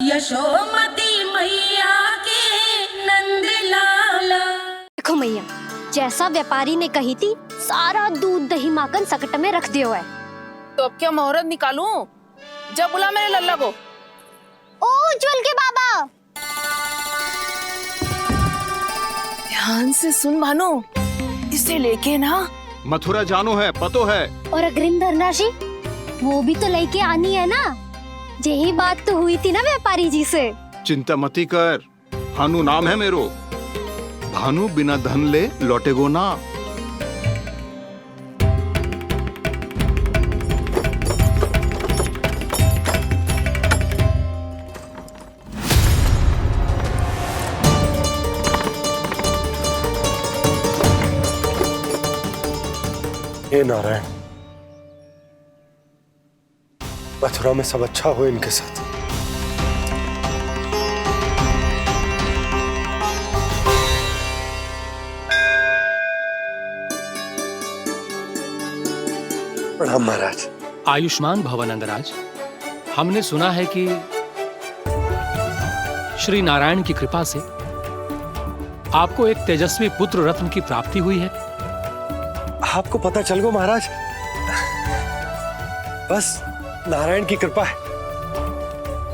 यशोमती मैया के नंद लाला। देखो मैया, जैसा व्यापारी ने कही थी सारा दूध दही माखन सकट में रख दियो है। तो अब क्या मुहूर्त निकालूं? जब बुला मेरे लल्ला को। ओ उज्जवल के बाबा, ध्यान से सुन भानु, इसे लेके ना मथुरा जानो है, पतो है। और अग्रिम धनराशि वो भी तो लेके आनी है ना। यही बात तो हुई थी ना व्यापारी जी से। चिंता मती कर, भानु नाम है मेरो। भानु बिना धन ले लौटेगो ना। हे नारायण, मथुरा में सब अच्छा हो इनके साथ। प्रणाम महाराज। आयुष्मान भव नंदराज। हमने सुना है कि श्री नारायण की कृपा से आपको एक तेजस्वी पुत्र रत्न की प्राप्ति हुई है। आपको पता चल गो महाराज, बस नारायण की कृपा है।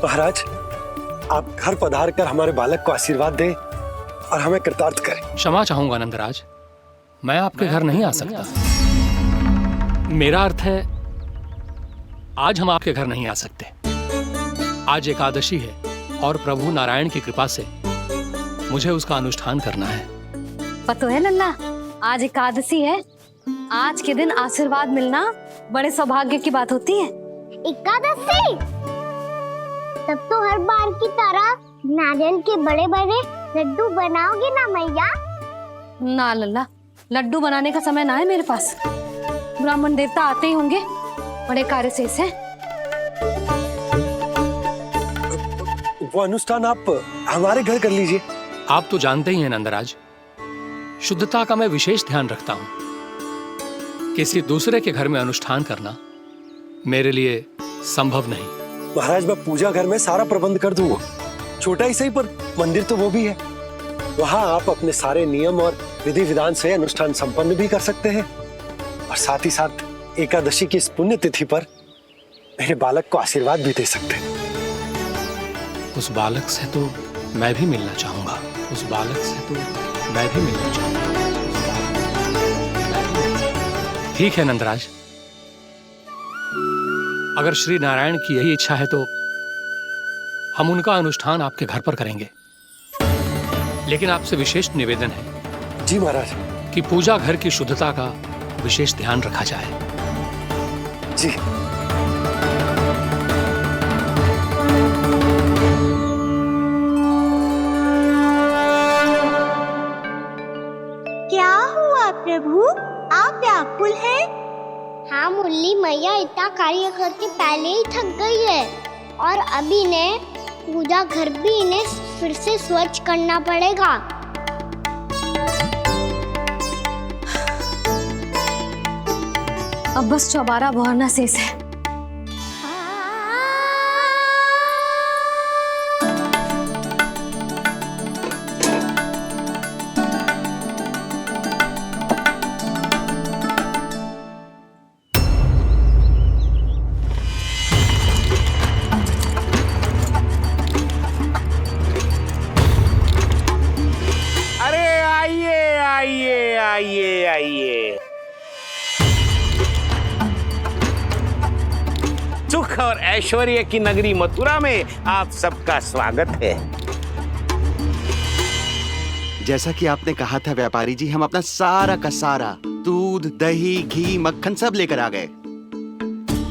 महाराज, आप घर पधार कर हमारे बालक को आशीर्वाद दें और हमें कृतार्थ करें। क्षमा चाहूंगा नंदराज, मैं आपके घर नहीं आ सकता। मेरा अर्थ है आज हम आपके घर नहीं आ सकते। आज एकादशी है और प्रभु नारायण की कृपा से मुझे उसका अनुष्ठान करना है। पता है लल्ला, आज एकादशी है। आज के दिन आशीर्वाद मिलना बड़े सौभाग्य की बात होती है। एकादशी? तब तो हर बार की तरह नारियल के बड़े बड़े लड्डू बनाओगे ना मैया? ना लल्ला, लड्डू बनाने का समय ना है मेरे पास। ब्राह्मण देवता आते ही होंगे, बड़े कार्य शेष है। वो अनुष्ठान आप हमारे घर कर लीजिए। आप तो जानते ही हैं नंदराज, शुद्धता का मैं विशेष ध्यान रखता हूं। किसी दूसरे के घर में अनुष्ठान करना मेरे लिए संभव नहीं। महाराज, मैं पूजा घर में सारा प्रबंध कर दूंगा। छोटा ही सही, पर मंदिर तो वो भी है। वहां आप अपने सारे नियम और विधि विधान से अनुष्ठान संपन्न भी कर सकते हैं और साथ ही साथ एकादशी की इस पुण्य तिथि पर मेरे बालक को आशीर्वाद भी दे सकते हैं। उस बालक से तो मैं भी मिलना चाहूंगा। उस बालक से तो मैं भी मिलना चाहूंगा। ठीक है नंदराज, अगर श्री नारायण की यही इच्छा है तो हम उनका अनुष्ठान आपके घर पर करेंगे। लेकिन आपसे विशेष निवेदन है जी महाराज, कि पूजा घर की शुद्धता का विशेष ध्यान रखा जाए। जी। क्या हुआ प्रभु, आप व्याकुल हैं? हाँ मुरली मैया इतना कार्य करके पहले ही थक गई है और अभी ने पूजा घर भी इन्हें फिर से स्वच्छ करना पड़ेगा। अब बस चौबारा बहाना शेष है। आइए। सुख और ऐश्वर्य की नगरी मथुरा में आप सबका स्वागत है। जैसा कि आपने कहा था व्यापारी जी, हम अपना सारा का सारा दूध दही घी मक्खन सब लेकर आ गए।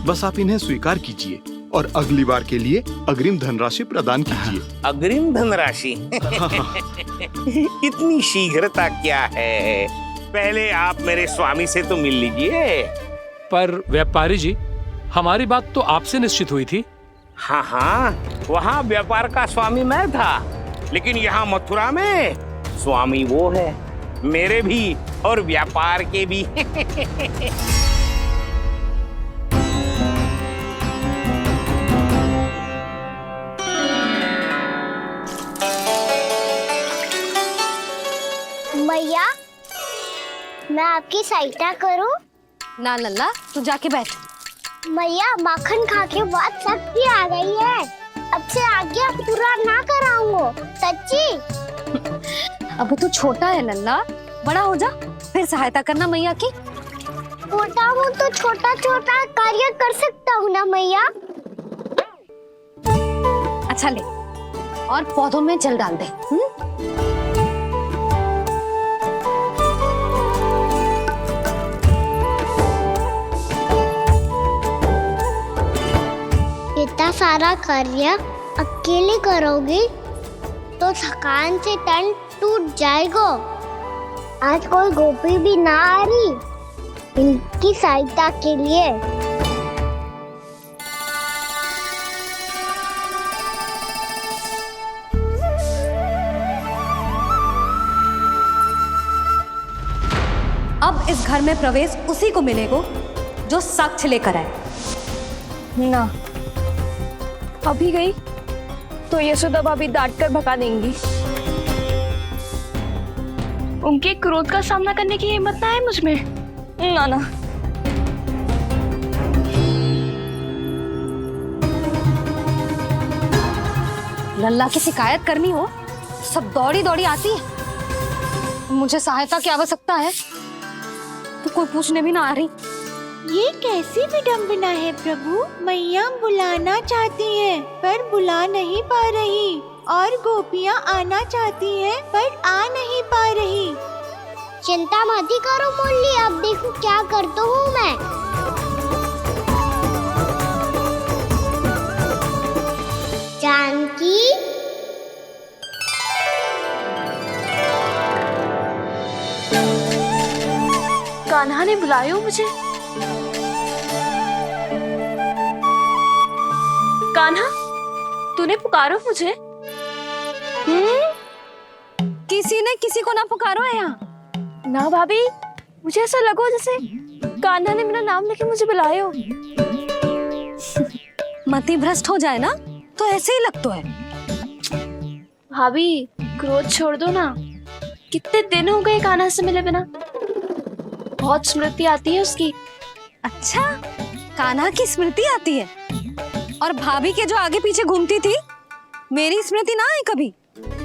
बस आप इन्हें स्वीकार कीजिए और अगली बार के लिए अग्रिम धनराशि प्रदान कीजिए। अग्रिम धनराशि? इतनी शीघ्रता क्या है? पहले आप मेरे स्वामी से तो मिल लीजिए। पर व्यापारी जी, हमारी बात तो आपसे निश्चित हुई थी। हाँ, वहाँ व्यापार का स्वामी मैं था, लेकिन यहाँ मथुरा में स्वामी वो है, मेरे भी और व्यापार के भी। मैं आपकी सहायता करूं? ना लल्ला, तू जाके बैठ। मैया माखन खा के बहुत शक्ति आ गई है। अब से आगे पूरा ना कराऊंगा, सच्ची। अब तू छोटा है लल्ला, बड़ा हो जा फिर सहायता करना मैया की। छोटा हूँ तो छोटा छोटा कार्य कर सकता हूँ ना मैया। अच्छा ले, और पौधों में जल डाल दे। इतना सारा कार्य अकेले करोगी तो थकान से तन टूट जाएगा। आज कोई गोपी भी ना आ रही इनकी सहायता के लिए। अब इस घर में प्रवेश उसी को मिलेगा जो साक्ष्य लेकर आए। ना, अभी गई तो यशोदा भाभी डांट कर भगा देंगी। उनके क्रोध का सामना करने की हिम्मत ना है मुझ में। ना ना, लल्ला की शिकायत करनी हो सब दौड़ी दौड़ी आती है। मुझे सहायता की आवश्यकता है तो कोई पूछने भी ना आ रही। ये कैसी विडंबना है प्रभु। मैया बुलाना चाहती हैं पर बुला नहीं पा रही, और गोपियाँ आना चाहती हैं पर आ नहीं पा रही। चिंता मत ही करो मुरली, अब देखो क्या करता हूँ मैं। जानकी, कान्हा ने बुलाया मुझे। कान्हा, तूने पुकारो मुझे। किसी ने किसी को ना पुकारो है यहाँ। ना भाभी, मुझे ऐसा लगो जैसे कान्हा ने मेरा नाम लेके मुझे बुलाया हो। मति भ्रष्ट हो जाए ना तो ऐसे ही लगता है। भाभी, क्रोध छोड़ दो ना। कितने दिन हो गए कान्हा से मिले बिना। बहुत स्मृति आती है उसकी। अच्छा, कान्हा की स्मृति आती है? और भाभी के जो आगे पीछे घूमती थी, मेरी स्मृति ना आई कभी?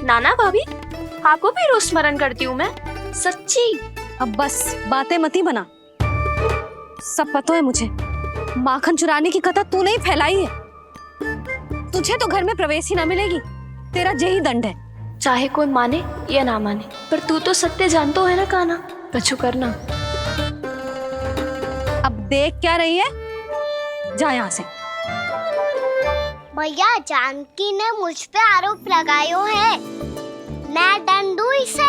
नाना भाभी, आपको भी रोज स्मरण करती हूँ मैं, सच्ची। अब बस बातें मत ही बना। सब पता है मुझे, माखन चुराने की कथा तूने ही फैलाई है। तुझे तो घर में प्रवेश ही ना मिलेगी, तेरा यही दंड है। चाहे कोई माने या ना माने, पर तू तो सत्य जानतो है ना कान्हा। कछु करना। अब देख क्या रही है, जा यहाँ से। भैया, जानकी ने मुझ पे आरोप लगायो है, मैं दंड दूं इसे।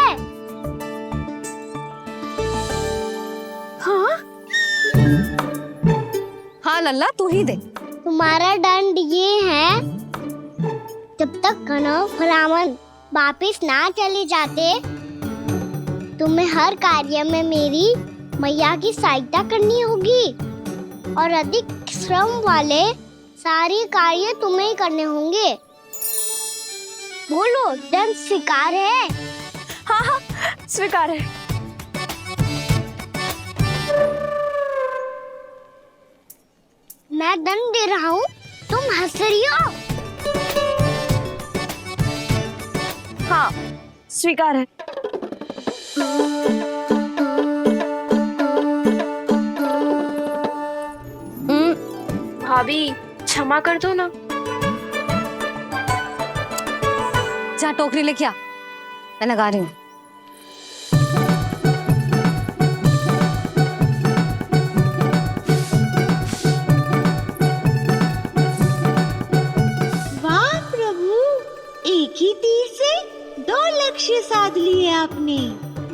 हाँ हाँ लल्ला, तू ही दे। तुम्हारा दंड ये है, जब तक कनव ब्राह्मण वापिस ना चले जाते, तुम्हें हर कार्य में मेरी मैया की सहायता करनी होगी, और अधिक श्रम वाले सारे कार्य तुम्हें ही करने होंगे। बोलो, दंड स्वीकार है? हाँ हाँ, स्वीकार है। मैं दंड दे रहा हूँ, तुम हंस रही हो? हाँ, स्वीकार है। भाभी, क्षमा कर दो ना। जा टोकरी लेके आ, मैं लगा रही हूँ। वाह प्रभु, एक ही तीर से 2 लक्ष्य साध लिए आपने।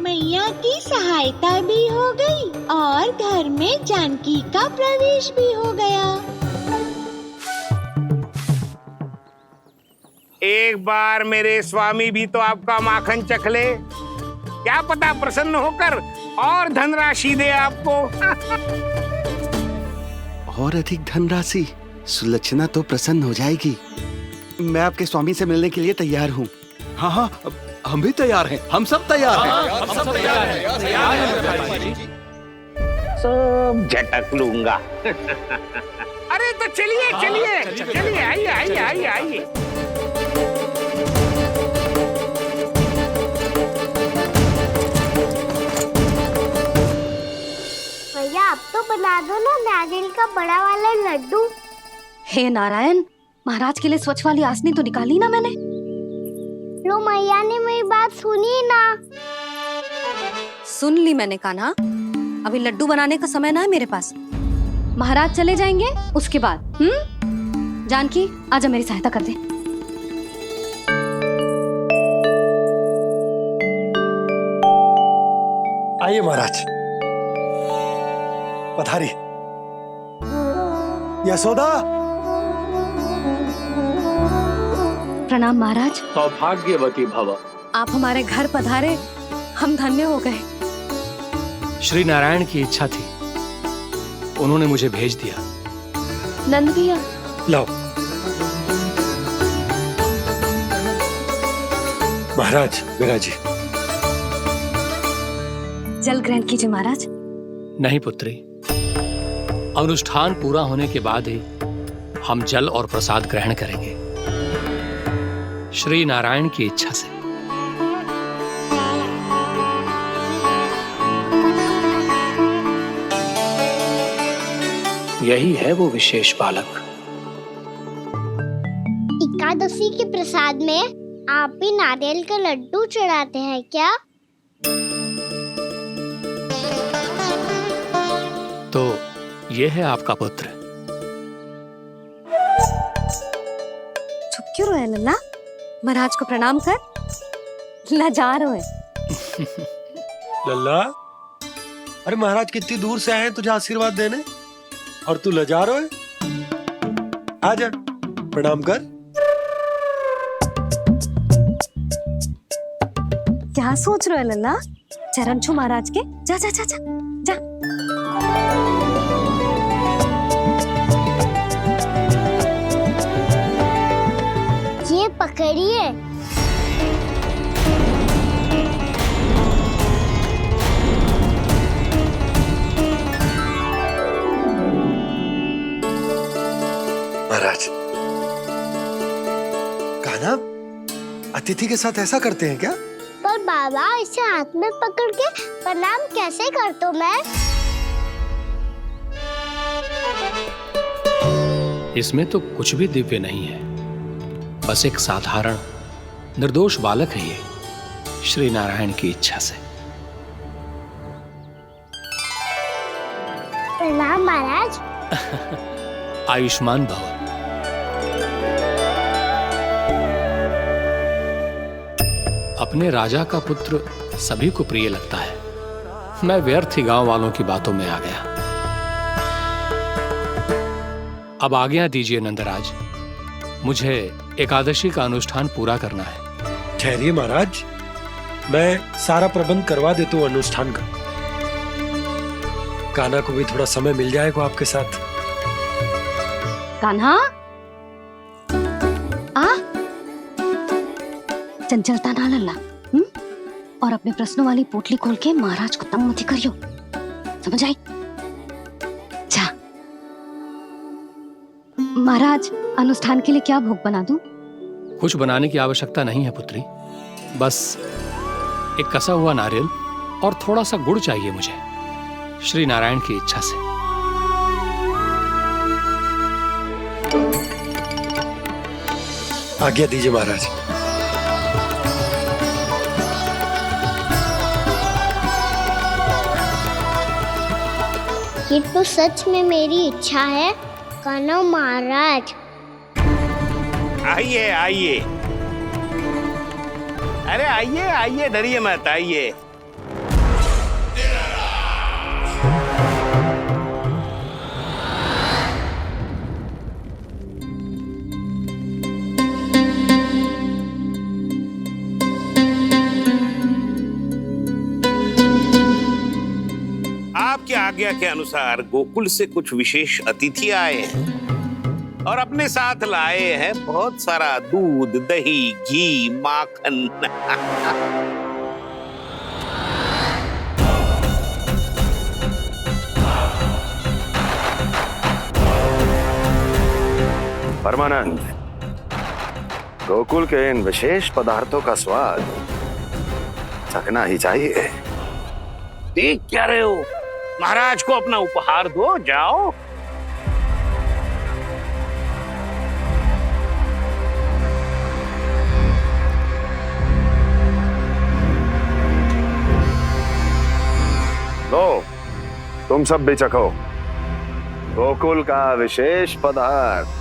मैया की सहायता भी हो गई और घर में जानकी का प्रवेश भी हो गया। एक बार मेरे स्वामी भी तो आपका माखन चख ले, क्या पता प्रसन्न होकर और धनराशि दे आपको। और अधिक धनराशि? सुलक्षणा तो प्रसन्न हो जाएगी। मैं आपके स्वामी से मिलने के लिए तैयार हूँ। हाँ हाँ, हम भी तैयार हैं, हम सब तैयार हैं। हम सब तैयार हैं। तैयार हैं व्यापारी जी। सब झटक लूंगा। अरे तो चलिए चलिए चलिए, आइए आइए आइए आइए। भैया अब तो बना दो ना नारियल का बड़ा वाला लड्डू। हे नारायण, महाराज के लिए स्वच्छ वाली आसनी तो निकाली ना मैंने। लो मैया ने मेरी बात सुनी ना। सुन ली मैंने कान्हा, अभी लड्डू बनाने का समय ना है मेरे पास। महाराज चले जाएंगे उसके बाद। जानकी आजा मेरी सहायता कर दे। आइए महाराज, पधारी। यशोदा। प्रणाम महाराज। सौभाग्यवती भव। आप हमारे घर पधारे, हम धन्य हो गए। श्री नारायण की इच्छा थी, उन्होंने मुझे भेज दिया। नंद भैया, लाओ। महाराज विराजी। जल ग्रहण कीजिए महाराज। नहीं पुत्री, अनुष्ठान पूरा होने के बाद ही हम जल और प्रसाद ग्रहण करेंगे, श्री नारायण की इच्छा से। यही है वो विशेष बालक। एकादशी के प्रसाद में आप भी नारियल का लड्डू चढ़ाते हैं क्या? तो ये है आपका पुत्र। चुप क्यों रहे लल्ला? महाराज को प्रणाम कर। लाजार है। लल्ला, अरे महाराज कितनी दूर से आए हैं तुझे आशीर्वाद देने, और तू लजा रहा है। आजा, प्रणाम कर। क्या सोच रहे हो लल्ला? चरण छू महाराज के। जा जा जा जा जा। ये पकड़िए। महाराज, कान्हा, अतिथि के साथ ऐसा करते हैं क्या? पर बाबा, इसे हाथ में पकड़ के प्रणाम कैसे करता हूँ मैं? इसमें तो कुछ भी दिव्य नहीं है, बस एक साधारण निर्दोष बालक है ये, श्री नारायण की इच्छा से। प्रणाम महाराज। आयुष्मान भव। अपने राजा का पुत्र सभी को प्रिय लगता है। मैं व्यर्थ ही गांव वालों की बातों में आ गया। अब आज्ञा दीजिए नंदराज, मुझे एकादशी का अनुष्ठान पूरा करना है। ठहरिए महाराज, मैं सारा प्रबंध करवा देता हूँ अनुष्ठान का। कान्हा को भी थोड़ा समय मिल जाएगा आपके साथ। कान्हा, आ चंचलता ना लल्ला। और अपने प्रश्नों वाली पोटली खोल के महाराज को तंग मत करियो, समझ आई? जा। महाराज, अनुष्ठान के लिए क्या भोग बना दूं? कुछ बनाने की आवश्यकता नहीं है पुत्री, बस एक कसा हुआ नारियल और थोड़ा सा गुड़ चाहिए मुझे, श्री नारायण की इच्छा से। आज्ञा दीजिए महाराज। ये तो सच में मेरी इच्छा है। कान्हा महाराज, आइए आइए, अरे आइए आइए, डरिए मत, आइए। आपकी आज्ञा के अनुसार गोकुल से कुछ विशेष अतिथि आए हैं और अपने साथ लाए हैं बहुत सारा दूध, दही, घी, माखन। परमानंद, गोकुल के इन विशेष पदार्थों का स्वाद चखना ही चाहिए। देख क्या रहे हो? महाराज को अपना उपहार दो, जाओ। लो, तुम सब भी चखो गोकुल का विशेष पदार्थ।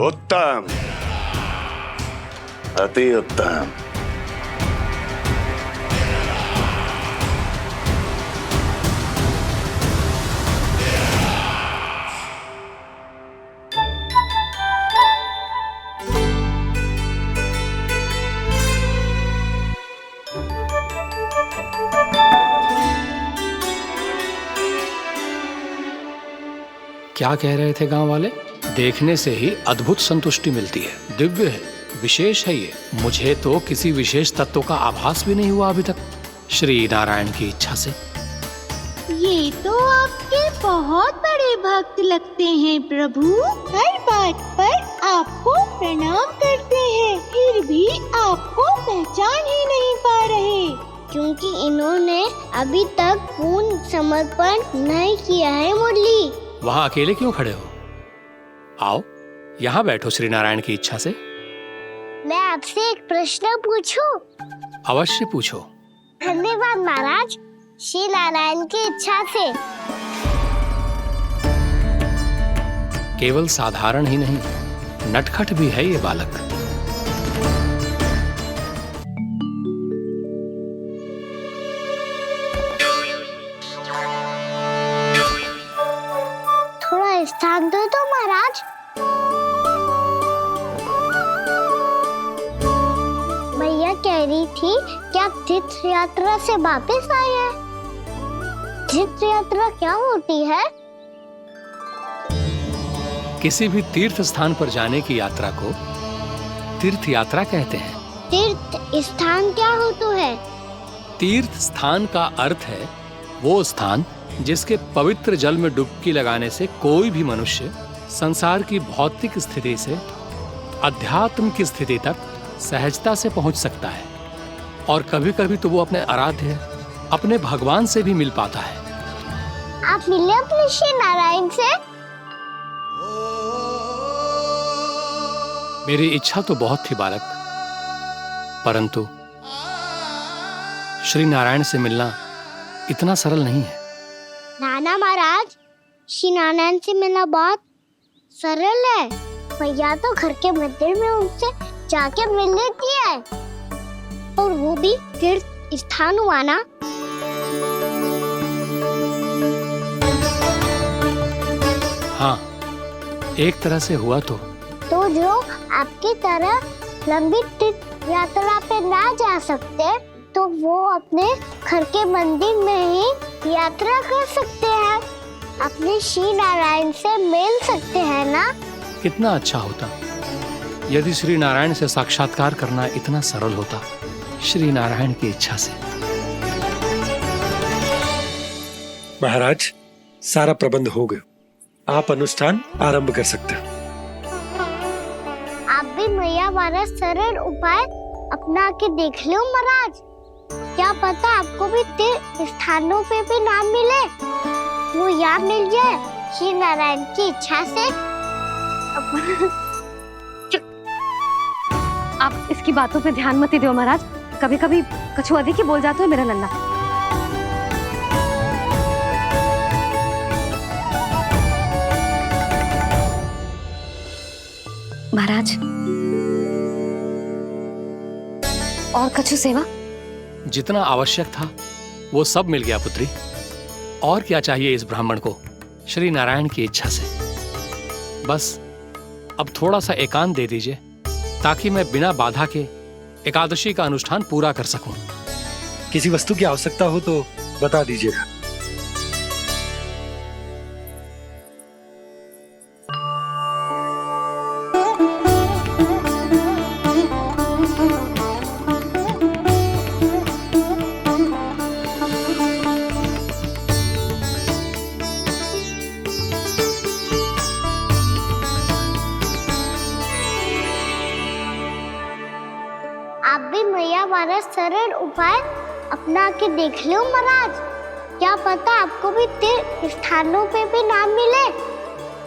उत्तम, अति उत्तम। क्या कह रहे थे गांव वाले? देखने से ही अद्भुत संतुष्टि मिलती है, दिव्य है, विशेष है ये। मुझे तो किसी विशेष तत्व का आभास भी नहीं हुआ अभी तक, श्री नारायण की इच्छा से। ये तो आपके बहुत बड़े भक्त लगते हैं प्रभु। हर बात पर आपको प्रणाम करते हैं, फिर भी आपको पहचान ही नहीं पा रहे। क्योंकि इन्होंने अभी तक पूर्ण समर्पण नहीं किया है मुरली। वहां अकेले क्यों खड़े हो? आओ यहाँ बैठो श्री नारायण की इच्छा से। मैं आपसे एक प्रश्न पूछूं? अवश्य पूछो। धन्यवाद महाराज, श्री नारायण की इच्छा से। केवल साधारण ही नहीं, नटखट भी है ये बालक। थोड़ा स्थान दो तो महाराज। भैया कह रही थी कि आप तीर्थ यात्रा से वापस आए हैं। तीर्थ यात्रा क्या होती है? किसी भी तीर्थ स्थान पर जाने की यात्रा को तीर्थ यात्रा कहते हैं। तीर्थ स्थान क्या होता है? तीर्थ स्थान का अर्थ है वो स्थान जिसके पवित्र जल में डुबकी लगाने से कोई भी मनुष्य संसार की भौतिक स्थिति से अध्यात्म की स्थिति तक सहजता से पहुंच सकता है, और कभी कभी तो वो अपने आराध्य, अपने भगवान से भी मिल पाता है। आप मिले अपने श्री नारायण से? मेरी इच्छा तो बहुत थी बालक, परंतु श्री नारायण से मिलना इतना सरल नहीं है। नाना महाराज, श्री नारायण से मिलना बहुत सरल है। भैया तो घर के मंदिर में उनसे जाके मिल लेती है, और वो भी तीर्थ स्थान हुआ ना। हाँ, एक तरह से हुआ तो जो आपकी तरह लंबी तीर्थ यात्रा पे ना जा सकते, तो वो अपने घर के मंदिर में ही यात्रा कर सकते हैं, अपने श्री नारायण से मिल सकते हैं ना। कितना अच्छा होता यदि श्री नारायण से साक्षात्कार करना इतना सरल होता, श्री नारायण की इच्छा से। महाराज, सारा प्रबंध हो गया, आप अनुष्ठान आरंभ कर सकते हैं। आप भी मैया वाला सरल उपाय अपना के देख लो महाराज। क्या पता आपको भी तीर्थ स्थानों पे भी नाम मिले, वो यहाँ मिल जाए श्री नारायण की इच्छा से। आप इसकी बातों पे ध्यान मत दो महाराज, कभी कभी कछु अधिक ही बोल जाते हो मेरा नन्ना। महाराज, और कछु सेवा? जितना आवश्यक था वो सब मिल गया पुत्री। और क्या चाहिए इस ब्राह्मण को श्री नारायण की इच्छा से। बस अब थोड़ा सा एकांत दे दीजिए ताकि मैं बिना बाधा के एकादशी का अनुष्ठान पूरा कर सकूं। किसी वस्तु की आवश्यकता हो तो बता दीजिएगा। आप भी मैया वाला सरल उपाय अपना के देख लो महाराज। क्या पता आपको भी तीर्थ स्थानों पे भी नाम मिले,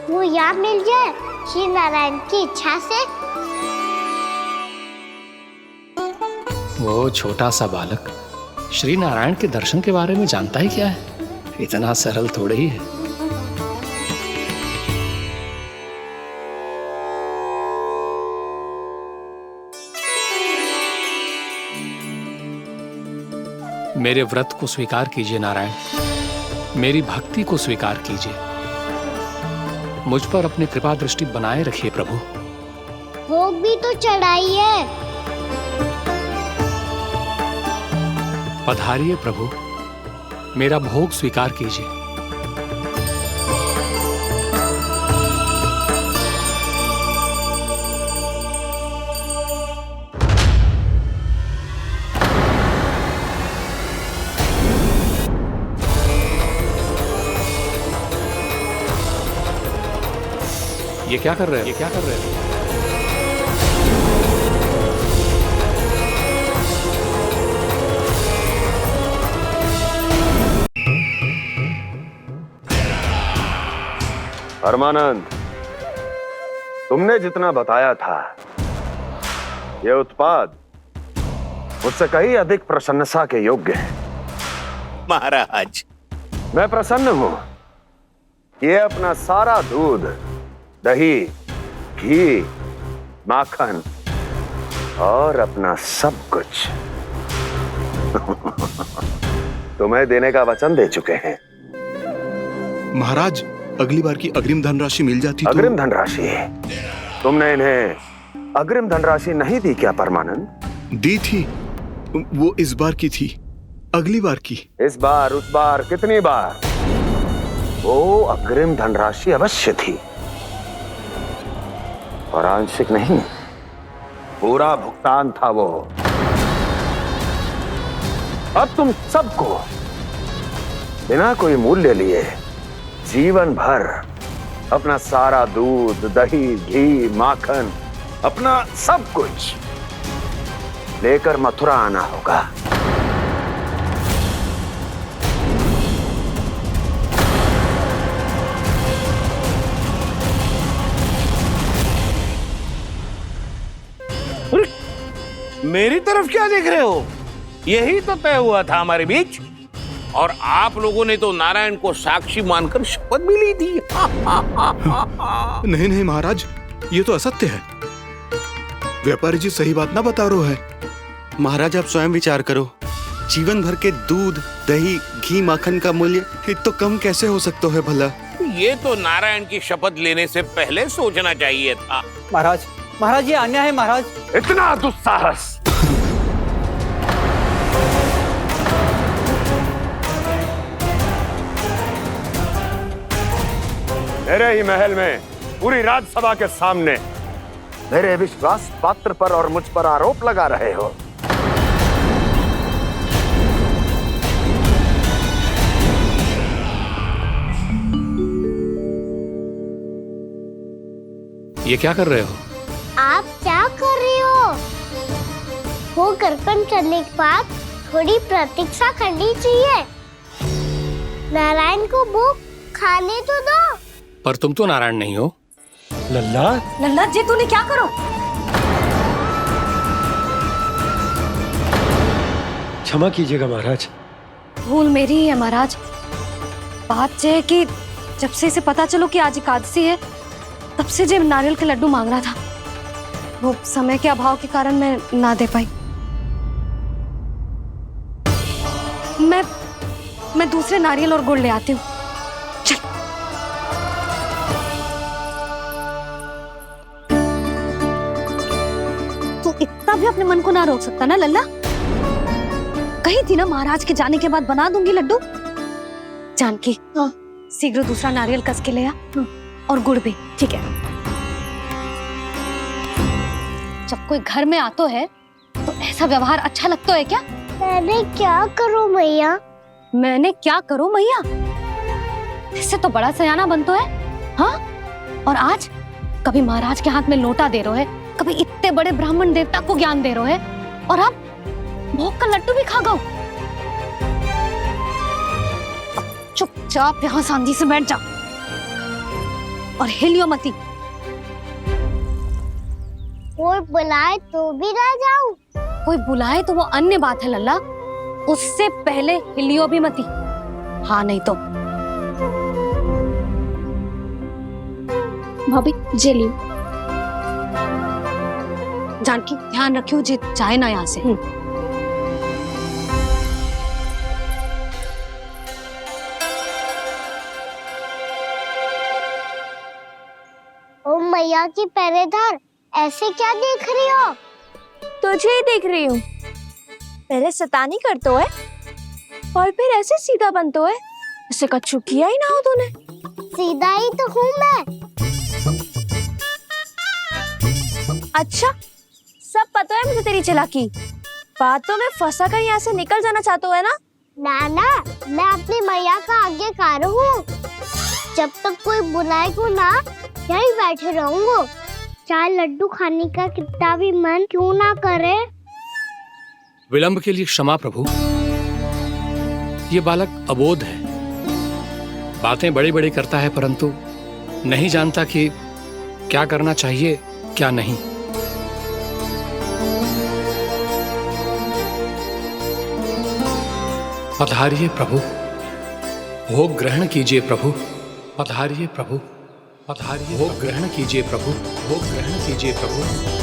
वो यहाँ मिल जाए श्री नारायण की इच्छा से। वो छोटा सा बालक श्री नारायण के दर्शन के बारे में जानता ही क्या है? इतना सरल थोड़े ही है। मेरे व्रत को स्वीकार कीजिए नारायण, मेरी भक्ति को स्वीकार कीजिए। मुझ पर अपनी कृपा दृष्टि बनाए रखिए प्रभु। भोग भी तो चढ़ाइए। पधारिए प्रभु, मेरा भोग स्वीकार कीजिए। ये क्या कर रहे हैं? ये क्या कर रहे हैं? परमानंद, तुमने जितना बताया था ये उत्पाद मुझसे कहीं अधिक प्रशंसा के योग्य है। महाराज, मैं प्रसन्न हूं। ये अपना सारा दूध, दही, घी, माखन और अपना सब कुछ तुम्हें देने का वचन दे चुके हैं। महाराज, अगली बार की अग्रिम धनराशि मिल जाती तो। अग्रिम धनराशि? तुमने इन्हें अग्रिम धनराशि नहीं दी क्या परमानंद? दी थी, वो इस बार की थी, अगली बार की। इस बार, उस बार, कितनी बार? वो अग्रिम धनराशि अवश्य थी और आंशिक नहीं, पूरा भुगतान था वो। अब तुम सबको बिना कोई मूल्य लिए जीवन भर अपना सारा दूध, दही, घी, माखन, अपना सब कुछ लेकर मथुरा आना होगा। मेरी तरफ क्या देख रहे हो? यही तो तय हुआ था हमारे बीच, और आप लोगों ने तो नारायण को साक्षी मानकर शपथ भी ली थी। नहीं नहीं महाराज, ये तो असत्य है। व्यापारी जी सही बात ना बता रहे हैं। महाराज आप स्वयं विचार करो, जीवन भर के दूध, दही, घी, माखन का मूल्य इतना कम कैसे हो सकता है भला? ये तो नारायण की शपथ लेने से पहले सोचना चाहिए था। महाराज, महाराज ये अन्याय है महाराज। इतना दुस्साहस! मेरे ही महल में पूरी राज्यसभा के सामने मेरे विश्वास पात्र पर और मुझ पर आरोप लगा रहे हो। ये क्या कर रहे हो? आप क्या कर रहे हो? वो कर्पण करने के बाद थोड़ी प्रतीक्षा करनी चाहिए। नारायण को भोग खाने तो दो। पर तुम तो नारायण नहीं हो। लल्ला, लल्ला जी तूने क्या करो? क्षमा कीजिएगा महाराज। भूल मेरी ही है महाराज। बात यह है कि जब से इसे पता चलो कि आज एकादशी है, तब से जो नारियल के लड्डू मांग रहा था, वो समय के अभाव के कारण मैं ना दे पाई। मैं दूसरे नारियल और गुड़ ले आती हूँ। चल। तू इतना भी अपने मन को ना रोक सकता ना लल्ला? कही थी ना महाराज के जाने के बाद बना दूंगी लड्डू। जानकी, शीघ्र दूसरा नारियल कस के ले आ, और गुड़ भी। ठीक है। जब कोई घर में आतो है तो ऐसा व्यवहार अच्छा लगता है क्या? मैंने क्या करूं मैया? मैंने क्या करूं मैया? इससे तो बड़ा सयाना बनतो है। हाँ, और आज कभी महाराज के हाथ में लोटा दे रहे है, कभी इतने बड़े ब्राह्मण देवता को ज्ञान दे रहे है, और अब भोग का लड्डू भी खा गो। चुपचाप यहाँ सांझी से बैठ जा और हिलियो मती। कोई बुलाए तो भी ना जाऊं? कोई बुलाए तो वो अन्य बात है लल्ला, उससे पहले हिलियो भी मती। हाँ नहीं तो। भाभी जे लियो। जानकी ध्यान रखियो जे जाए ना यहाँ से। ओ मैया की पहरेदार, ऐसे क्या देख रही हो? तुझे ही देख रही हूँ। पहले शैतानी करतो है और फिर ऐसे सीधा बनतो है, ऐसे कछु किया ही ना हो तूने। सीधा ही तो हूँ मैं। अच्छा, सब पता है मुझे तेरी चालाकी। बातों में फंसा कर यहाँ से निकल जाना चाहते हो है ना? नाना, मैं अपनी मैया का आज्ञाकार हूँ। जब तक कोई बुलाएगा ना, यहीं बैठे रहूंगा, चाहे लड्डू खाने का कितना भी मन क्यों ना करे। विलंब के लिए क्षमा प्रभु। ये बालक अबोध है, बातें बड़ी बड़ी करता है, परंतु नहीं जानता कि क्या करना चाहिए क्या नहीं। पधारिए प्रभु, भोग ग्रहण कीजिए प्रभु। पधारिए प्रभु, पधारिए। भोग ग्रहण कीजिए प्रभु, भोग ग्रहण कीजिए प्रभु।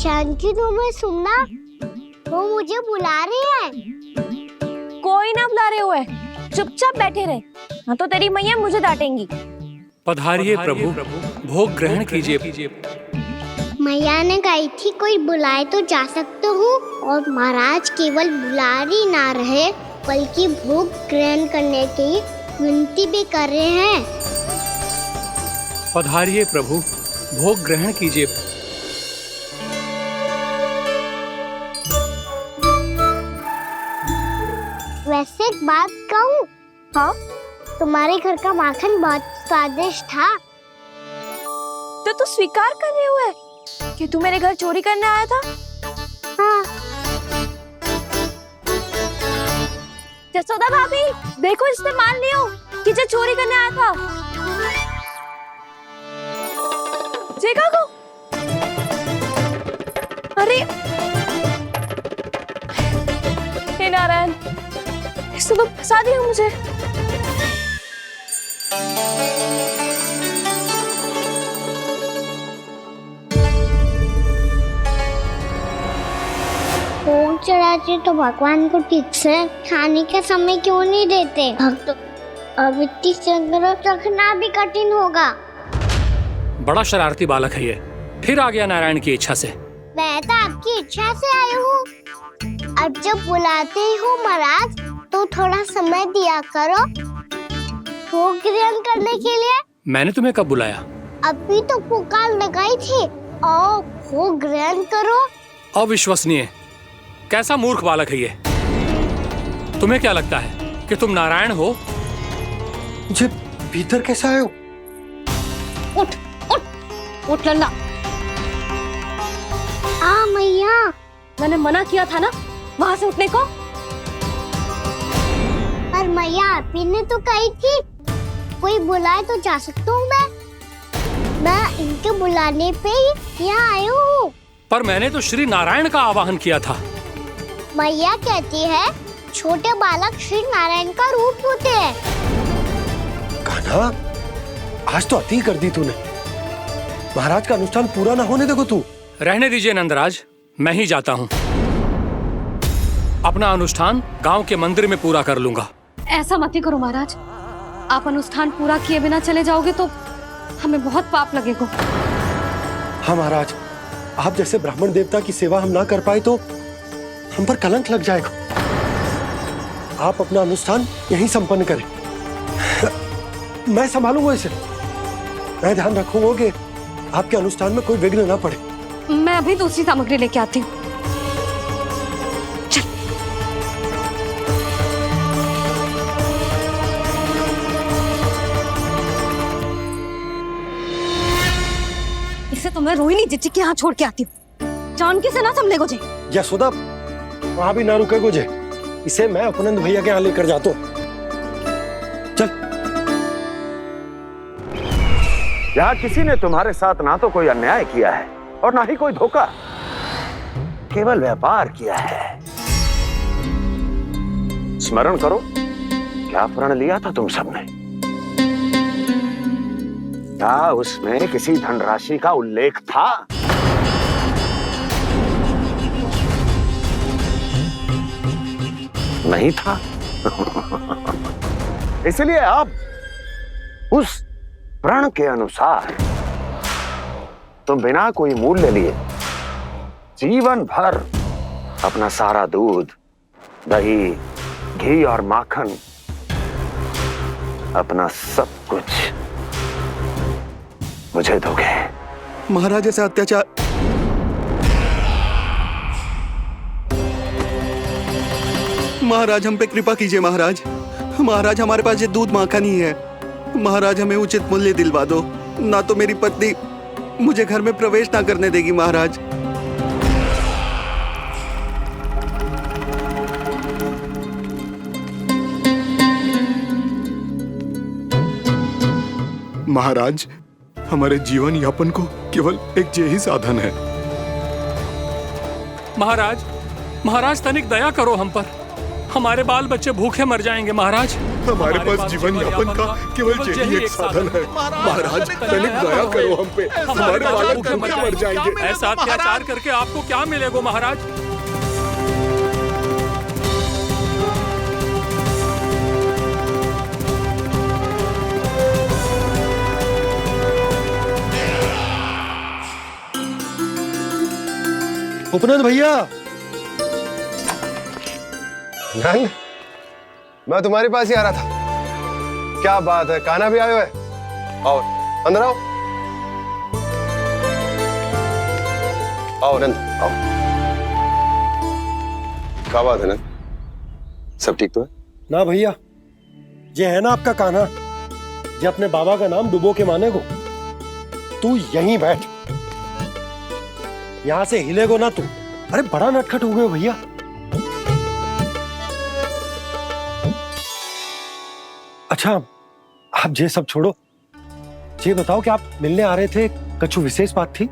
जानकी, तुम्हें सुनना, वो मुझे बुला रही है। कोई ना बुला रहे हुए, चुपचाप बैठे रहे, हाँ तो तेरी मैया मुझे डांटेंगी। पधारिए प्रभु, भोग ग्रहण कीजिए। मैया ने कही थी कोई बुलाए तो जा सकते हूँ, और महाराज केवल बुलारी ना रहे बल्कि भोग ग्रहण करने की विनती भी कर रहे हैं। पधारिए प्रभु, भोग ग्रहण कीजिए। वैसे एक बात कहूँ? हाँ? तुम्हारे घर का माखन बहुत स्वादिष्ट था। तो तू स्वीकार कर रहे हुए कि तू मेरे घर चोरी करने आया था? हाँ। जसोदा भाभी, देखो इसने मान लियो कि जो चोरी करने आया था। देखा को? अरे हे नारायण, इसने तो फंसा दिया मुझे। भोग चढ़ाते तो भगवान को ठीक से खाने का समय क्यों नहीं देते? भक्त अब इतनी संग्रह रखना भी कठिन होगा। बड़ा शरारती बालक है ये, फिर आ गया नारायण की इच्छा से। मैं तो आपकी इच्छा से आई हूँ। अब जब बुलाते ही हो महाराज, तो थोड़ा समय दिया करो भोग ग्रहण करने के लिए। मैंने तुम्हें कब बुलाया? अभी तो पुकार लगाई थी, आओ भोग ग्रहण करो। अविश्वसनीय, कैसा मूर्ख बालक है ये। तुम्हें क्या लगता है कि तुम नारायण हो? मुझे भीतर कैसे आए हो? उठ उठ उठ लल्ला। मैया, मैंने मना किया था ना वहां से उठने को। पर मैया, आपी ने तो कही थी कोई बुलाए तो जा सकता हूँ मैं इनके बुलाने पे ही यहाँ आई हूँ। पर मैंने तो श्री नारायण का आवाहन किया था। मैया कहती है छोटे बालक श्री नारायण का रूप होते हैं। कान्हा, आज तो अति कर दी तूने। महाराज का अनुष्ठान पूरा ना होने देखो तू। रहने दीजिए नंदराज, मैं ही जाता हूँ। अपना अनुष्ठान गांव के मंदिर में पूरा कर लूंगा। ऐसा मत ही करो महाराज, आप अनुष्ठान पूरा किए बिना चले जाओगे तो हमें बहुत पाप लगेगा। हाँ महाराज, आप जैसे ब्राह्मण देवता की सेवा हम ना कर पाए तो हम पर कलंक लग जाएगा। आप अपना अनुष्ठान यहीं संपन्न करें, मैं संभालूंगा इसे। मैं ध्यान रखूंगा कि आपके अनुष्ठान में कोई विघ्न ना पड़े। मैं अभी दूसरी सामग्री लेके आती हूँ। इसे तो मैं रोहिणी जीजी के यहाँ छोड़ के आती हूँ। जानकी से ना समझे गुजे। यशोदा, वहां भी ना रुके गुजे। इसे मैं अपनंद भैया के यहाँ लेकर जाता हूँ। चल। यहाँ किसी ने तुम्हारे साथ ना तो कोई अन्याय किया है और ना ही कोई धोखा, केवल व्यापार किया है। स्मरण करो, क्या प्रण लिया था तुम सबने? क्या उसमें किसी धनराशि का उल्लेख था? नहीं था। इसलिए आप उस प्रण के अनुसार तुम बिना कोई मूल्य लिए जीवन भर अपना सारा दूध, दही, घी और माखन, अपना सब कुछ मुझे दोगे। महाराज ऐसा अत्याचार। महाराज हम पे कृपा कीजिए महाराज। महाराज हमारे पास ये दूध माखन ही है। महाराज हमें उचित मूल्य दिलवा दो, ना तो मेरी पत्नी मुझे घर में प्रवेश ना करने देगी। महाराज महाराज, हमारे जीवन यापन को केवल एक यही साधन है। महाराज, महाराज तनिक दया करो हम पर। हमारे बाल बच्चे भूखे मर जाएंगे महाराज। हमारे पास जीवन यापन का केवल यही एक साधन है। महाराज तनिक दया करो हम पे, हमारे बालक भूखे मर जाएंगे। ऐसा अत्याचार करके आपको क्या मिलेगा महाराज? उपनंद भैया। नंद, मैं तुम्हारे पास ही आ रहा था। क्या बात है, कान्हा भी आयो है? आओ अंदर आओ। आओ नंद आओ। क्या बात है नंद, सब ठीक तो है? ना भैया, ये है ना आपका कान्हा, ये अपने बाबा का नाम डुबो के माने को। तू यहीं बैठ, यहां से हिलेगो ना तू। अरे बड़ा नटखट हो गए भैया। अच्छा, आप ये सब छोड़ो, ये बताओ कि आप मिलने आ रहे थे, कछु विशेष बात थी?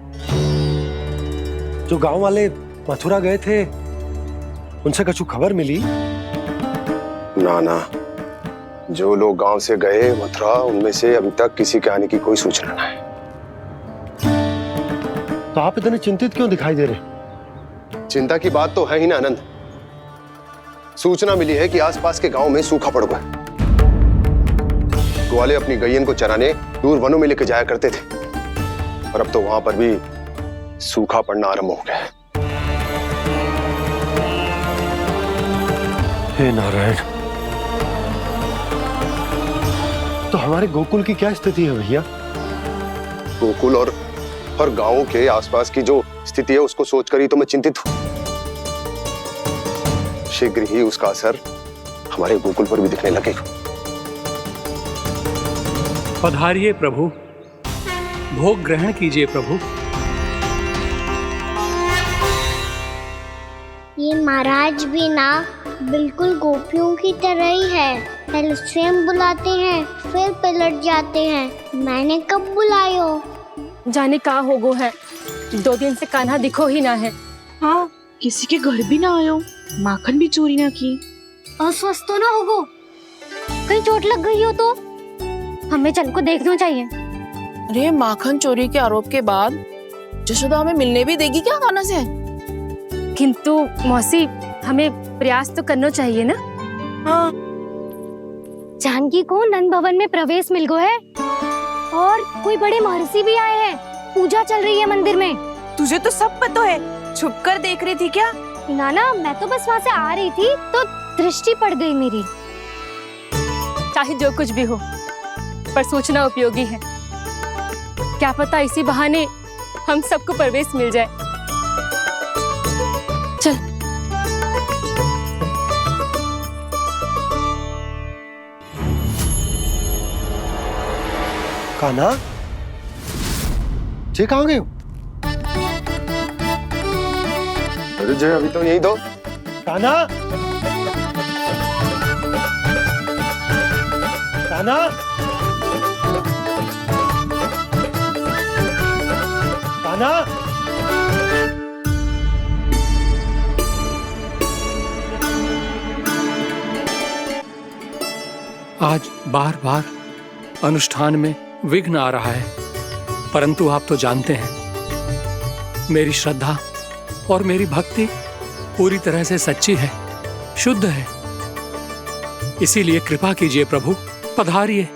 जो गांव वाले मथुरा गए थे, उनसे कछु खबर मिली? ना ना, जो लोग गांव से गए मथुरा, उनमें से अभी तक किसी के आने की कोई सूचना नहीं। तो आप इतने चिंतित क्यों दिखाई दे रहे? चिंता की बात तो है ही ना आनंद। सूचना मिली है कि आसपास के गांव में सूखा पड़ गया। ग्वाले अपनी गैयन को चराने दूर वनों में लेके जाया करते थे, और अब तो वहां पर भी सूखा पड़ना आरंभ हो गया है। हे नारायण, तो हमारे गोकुल की क्या स्थिति है भैया? गोकुल और गांवों के आसपास की जो स्थिति है उसको सोचकर ही तो मैं चिंतित हूं। शीघ्र ही उसका असर हमारे गोकुल पर भी दिखने लगेगा। पधारिए प्रभु, भोग ग्रहण कीजिए प्रभु। ये महाराज भी ना बिल्कुल गोपियों की तरह ही है। पहले स्वयं बुलाते हैं, फिर पलट जाते हैं। मैंने कब बुलायो? जाने का होगो है, 2 दिन से कान्हा दिखो ही ना है। हाँ, किसी के घर भी ना आयो, माखन भी चोरी ना की। अस्वस्थ तो ना होगो, कहीं चोट लग गई हो तो हमें चल को देखना चाहिए। अरे माखन चोरी के आरोप के बाद जशोदा हमें मिलने भी देगी क्या कान्हा से? किंतु मौसी, हमें प्रयास तो करना चाहिए ना। हाँ। जानकी को नंद भवन में प्रवेश मिल गया है और कोई बड़े महर्षि भी आए हैं। पूजा चल रही है मंदिर में। तुझे तो सब पता है, छुप कर देख रही थी क्या? नाना, मैं तो बस वहाँ से आ रही थी तो दृष्टि पड़ गई मेरी। चाहे जो कुछ भी हो, पर सूचना उपयोगी है। क्या पता इसी बहाने हम सबको प्रवेश मिल जाए। चल। कान्हा, जे कहाँ गए हो? अरे जय, अभी तो यही दो। कान्हा, कान्हा, कान्हा। आज बार बार अनुष्ठान में विघ्न आ रहा है, परंतु आप तो जानते हैं मेरी श्रद्धा और मेरी भक्ति पूरी तरह से सच्ची है, शुद्ध है। इसीलिए कृपा कीजिए प्रभु, पधारिए।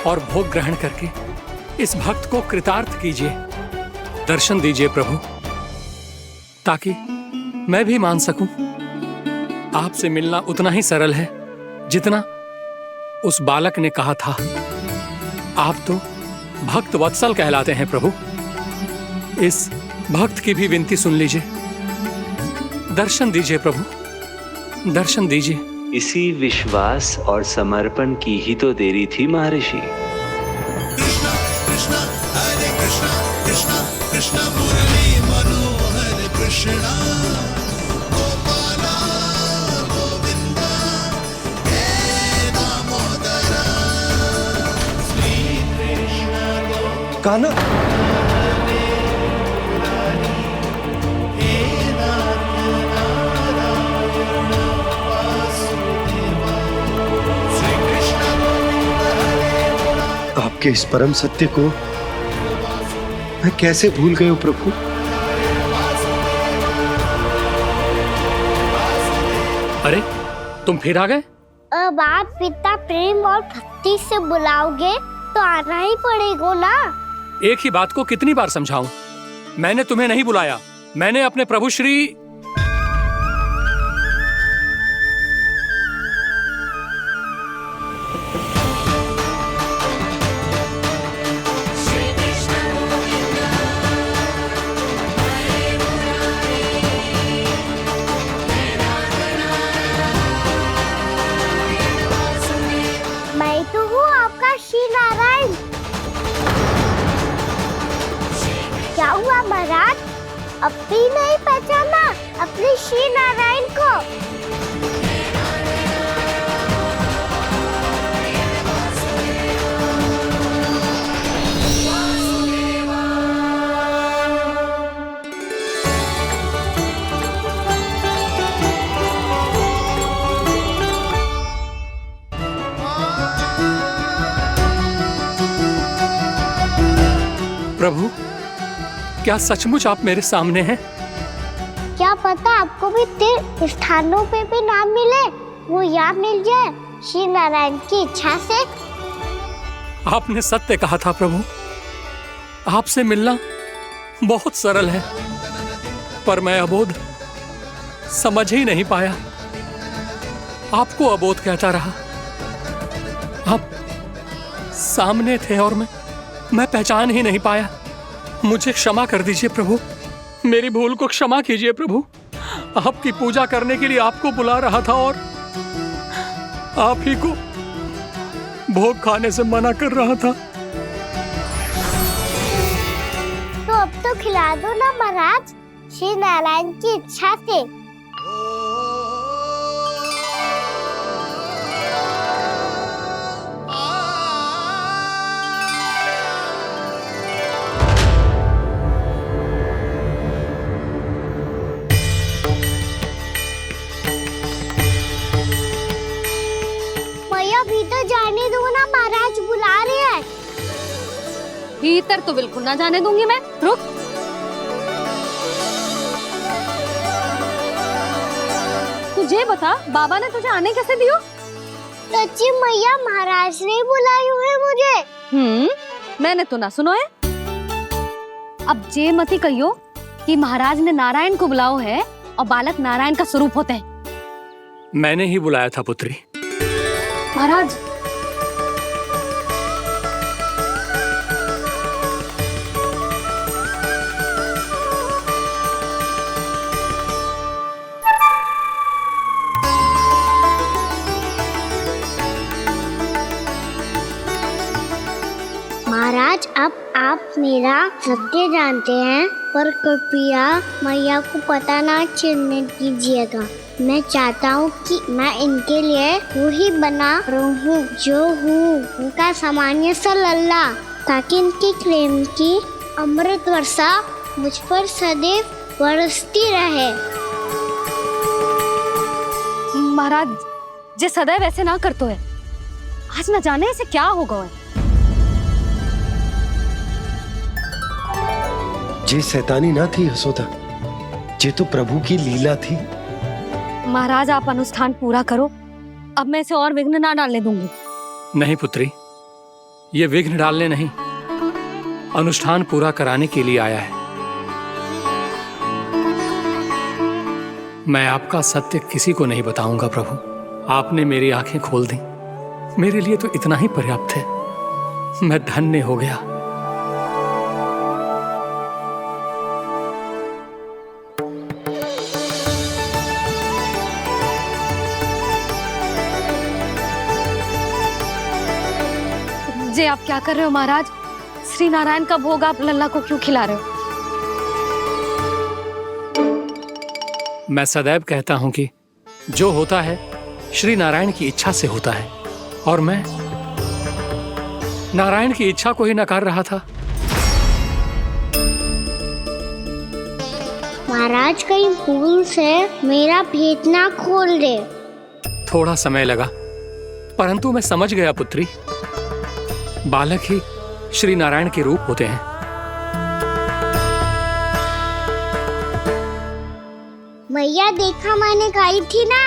और भोग ग्रहण करके इस भक्त को कृतार्थ कीजिए। दर्शन दीजिए प्रभु, ताकि मैं भी मान सकूं। आपसे मिलना उतना ही सरल है जितना उस बालक ने कहा था। आप तो भक्त वत्सल कहलाते हैं प्रभु। इस भक्त की भी विनती सुन लीजिए। दर्शन दीजिए प्रभु, दर्शन दीजिए। इसी विश्वास और समर्पण की ही तो देरी थी महर्षि। कृष्णा कृष्णा हरे कृष्णा, कृष्णा कृष्णा मुरली मनोहर कृष्णा, गोपाला गोविंदा हे दामोदरा, श्री कृष्ण कान्हा, आपके इस परम सत्य को मैं कैसे भूल गया प्रभु। अरे तुम फिर आ गए? अब आप पिता प्रेम और भक्ति से बुलाओगे तो आना ही पड़ेगा ना। एक ही बात को कितनी बार समझाऊं? मैंने तुम्हें नहीं बुलाया, मैंने अपने प्रभु श्री क्या हुआ महाराज, अब भी नहीं पहचाना अपने श्री नारायण को? प्रभु, क्या सचमुच आप मेरे सामने हैं? क्या पता आपको भी तीर्थ स्थानों पे भी नाम मिले, वो यहाँ मिल जाए श्री नारायण की इच्छा से। आपने सत्य कहा था प्रभु, आपसे मिलना बहुत सरल है, पर मैं अबोध समझ ही नहीं पाया। आपको अबोध कहता रहा। आप सामने थे और मैं पहचान ही नहीं पाया। मुझे क्षमा कर दीजिए प्रभु, मेरी भूल को क्षमा कीजिए प्रभु। आपकी पूजा करने के लिए आपको बुला रहा था और आप ही को भोग खाने से मना कर रहा था। तो अब तो खिला दो ना महाराज, श्री नारायण की इच्छा से। भीतर तो बिल्कुल ना जाने दूंगी मैं। रुक। तुझे बता, बाबा ने तुझे आने कैसे दियो? सच्ची मैया, महाराज ने बुलाई हुई मुझे। मैंने तो ना सुनो है। अब जे मती कहियो कि महाराज ने नारायण को बुलाओ है और बालक नारायण का स्वरूप होते हैं। मैंने ही बुलाया था पुत्री। महाराज, महाराज, अब आप मेरा सत्य जानते हैं, पर कृपया मैया को पता ना चलने दीजिएगा। मैं चाहता हूँ कि मैं इनके लिए वही बना रहूँ जो हूँ, उनका सामान्य सा लल्ला, ताकि इनके प्रेम की अमृत वर्षा मुझ पर सदैव बरसती रहे। महाराज, जे सदैव ऐसे ना करतो है, आज न जाने इसे क्या होगा है। जे शैतानी ना थी यशोदा, जे तो प्रभु की लीला थी। महाराज, आप अनुष्ठान पूरा करो, अब मैं इसे और विघ्न ना डालने दूंगी। नहीं पुत्री, ये विघ्न डालने नहीं, अनुष्ठान पूरा कराने के लिए आया है। मैं आपका सत्य किसी को नहीं बताऊंगा प्रभु। आपने मेरी आंखें खोल दी, मेरे लिए तो इतना ही पर्याप्त है। मैं धन्य हो गया। जे आप क्या कर रहे हो महाराज? श्री नारायण का भोग आप लल्ला को क्यों खिला रहे हो? मैं सदैव कहता हूं कि जो होता है श्री नारायण की इच्छा से होता है, और मैं नारायण की इच्छा को ही नकार रहा था। महाराज, कहीं भूल से मेरा भेद ना खोल दे। थोड़ा समय लगा, परंतु मैं समझ गया पुत्री। बालक ही श्री नारायण के रूप होते हैं। मैया, देखा मैंने खाई थी ना।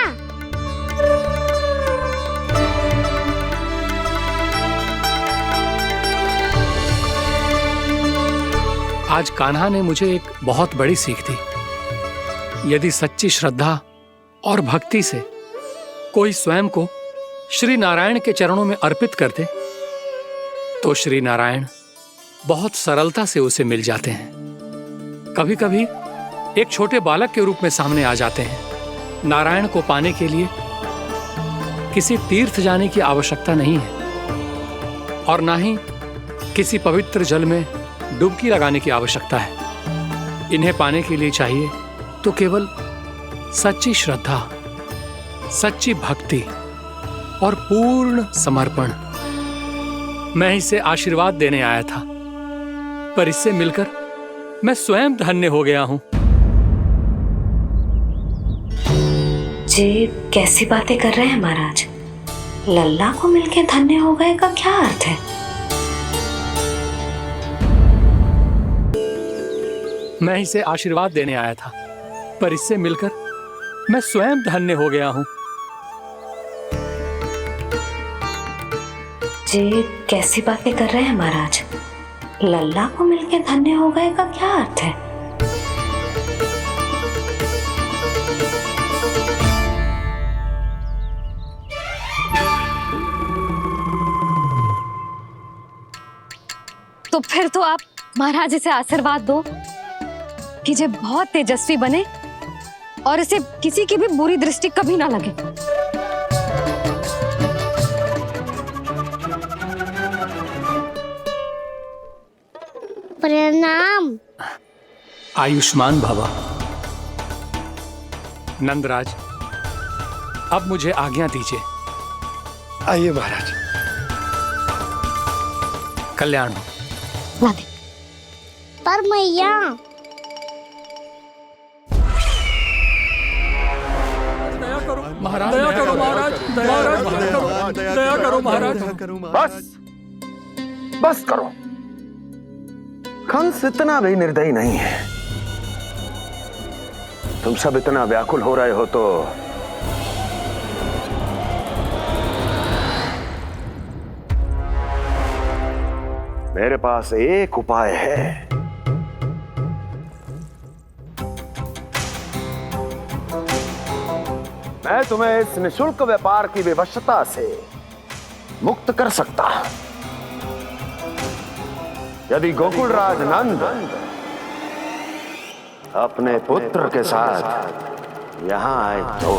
आज कान्हा ने मुझे एक बहुत बड़ी सीख दी। यदि सच्ची श्रद्धा और भक्ति से कोई स्वयं को श्री नारायण के चरणों में अर्पित कर दे, तो श्री नारायण बहुत सरलता से उसे मिल जाते हैं। कभी कभी एक छोटे बालक के रूप में सामने आ जाते हैं। नारायण को पाने के लिए किसी तीर्थ जाने की आवश्यकता नहीं है, और ना ही किसी पवित्र जल में डुबकी लगाने की आवश्यकता है। इन्हें पाने के लिए चाहिए तो केवल सच्ची श्रद्धा, सच्ची भक्ति और पूर्ण समर्पण। मैं इसे आशीर्वाद देने आया था, पर इससे मिलकर मैं स्वयं धन्य हो गया हूं। जी कैसी बातें कर रहे हैं महाराज? लल्ला को मिलके धन्य हो गए का क्या अर्थ है? मैं इसे आशीर्वाद देने आया था, पर इससे मिलकर मैं स्वयं धन्य हो गया हूं। जी कैसी बातें कर रहे हैं महाराज? लल्ला को मिलके धन्य हो गए का क्या अर्थ है? तो फिर तो आप महाराज इसे आशीर्वाद दो कि ये बहुत तेजस्वी बने और इसे किसी की भी बुरी दृष्टि कभी ना लगे। प्रणाम। आयुष्मान भव। नंदराज, अब मुझे आज्ञा दीजिए। आइए महाराज। कल्याण हो। पर मैया, महाराज दया करो, महाराज दया करो, महाराज। बस बस करो। कंस इतना भी निर्दयी नहीं है। तुम सब इतना व्याकुल हो रहे हो तो मेरे पास एक उपाय है। मैं तुम्हें इस निशुल्क व्यापार की विवशता से मुक्त कर सकता। यदि गोकुलराज नंद अपने पुत्र के साथ यहां आए तो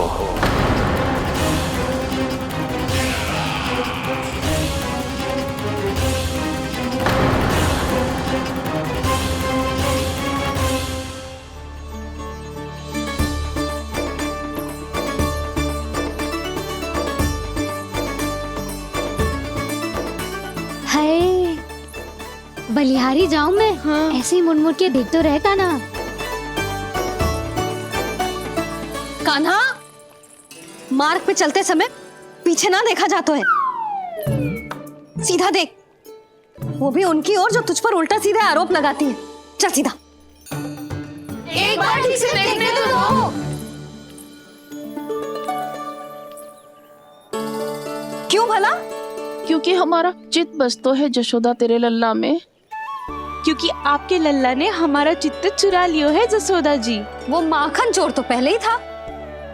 हाय, बलिहारी जाऊं मैं? हाँ। ऐसे ही मुड़ मुड़ के देख तो रहे कान्हा। कान्हा, मार्ग पे चलते समय पीछे ना देखा जाता है, सीधा देख। वो भी उनकी ओर जो तुझ पर उल्टा सीधे आरोप लगाती है। चल सीधा। एक बार ठीक से देखने तो दो। क्यों भला? क्योंकि हमारा चित्त बसतो है जशोदा तेरे लल्ला में। क्योंकि आपके लल्ला ने हमारा चित्त चुरा लियो है जसोदा जी। वो माखन चोर तो पहले ही था,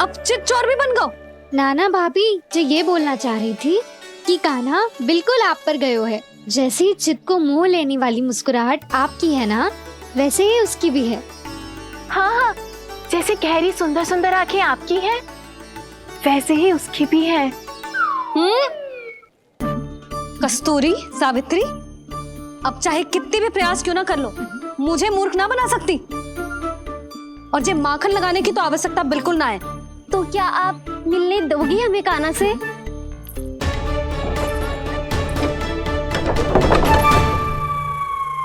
अब चित्त चोर भी बन गो। नाना भाभी जो ये बोलना चाह रही थी कि कान्हा बिल्कुल आप पर गयो है। जैसे ही चित्त को मोह लेने वाली मुस्कुराहट आपकी है ना, वैसे ही उसकी भी है। हाँ हाँ, जैसे गहरी सुंदर सुंदर आंखें आपकी हैं, वैसे ही उसकी भी है। कस्तूरी, सावित्री, अब चाहे कितने भी प्रयास क्यों ना कर लो, मुझे मूर्ख ना बना सकती। और जब माखन लगाने की तो आवश्यकता बिल्कुल ना है। तो क्या आप मिलने दोगी हमें कान्हा से?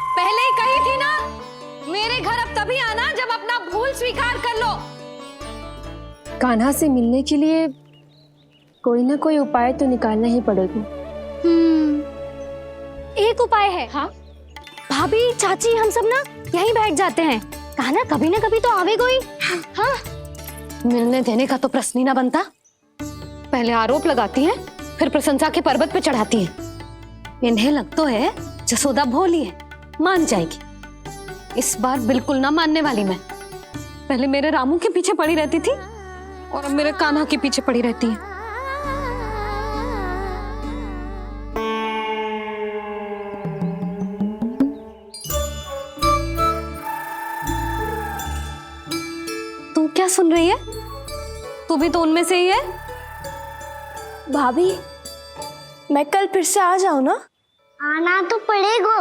पहले ही कही थी ना, मेरे घर अब तभी आना जब अपना भूल स्वीकार कर लो। कान्हा से मिलने के लिए कोई ना कोई उपाय तो निकालना ही पड़ेगा। एक उपाय है। हाँ? भाभी, चाची, हम सब ना यहीं बैठ जाते हैं। कान्हा कभी ना कभी तो आवेगा ही। हाँ? मिलने देने का तो प्रश्न ही ना बनता। पहले आरोप लगाती हैं, फिर प्रशंसा के पर्वत पे चढ़ाती हैं। इन्हें लगता है जसोदा भोली है, मान जाएगी। इस बार बिल्कुल ना मानने वाली मैं। पहले मेरे रामू के पीछे पड़ी रहती थी और अब मेरे कान्हा के पीछे पड़ी रहती है। तू क्या सुन रही है? तू भी तो उनमें से ही है। भाभी, मैं कल फिर से आ जाऊं ना? आना तो पड़ेगा।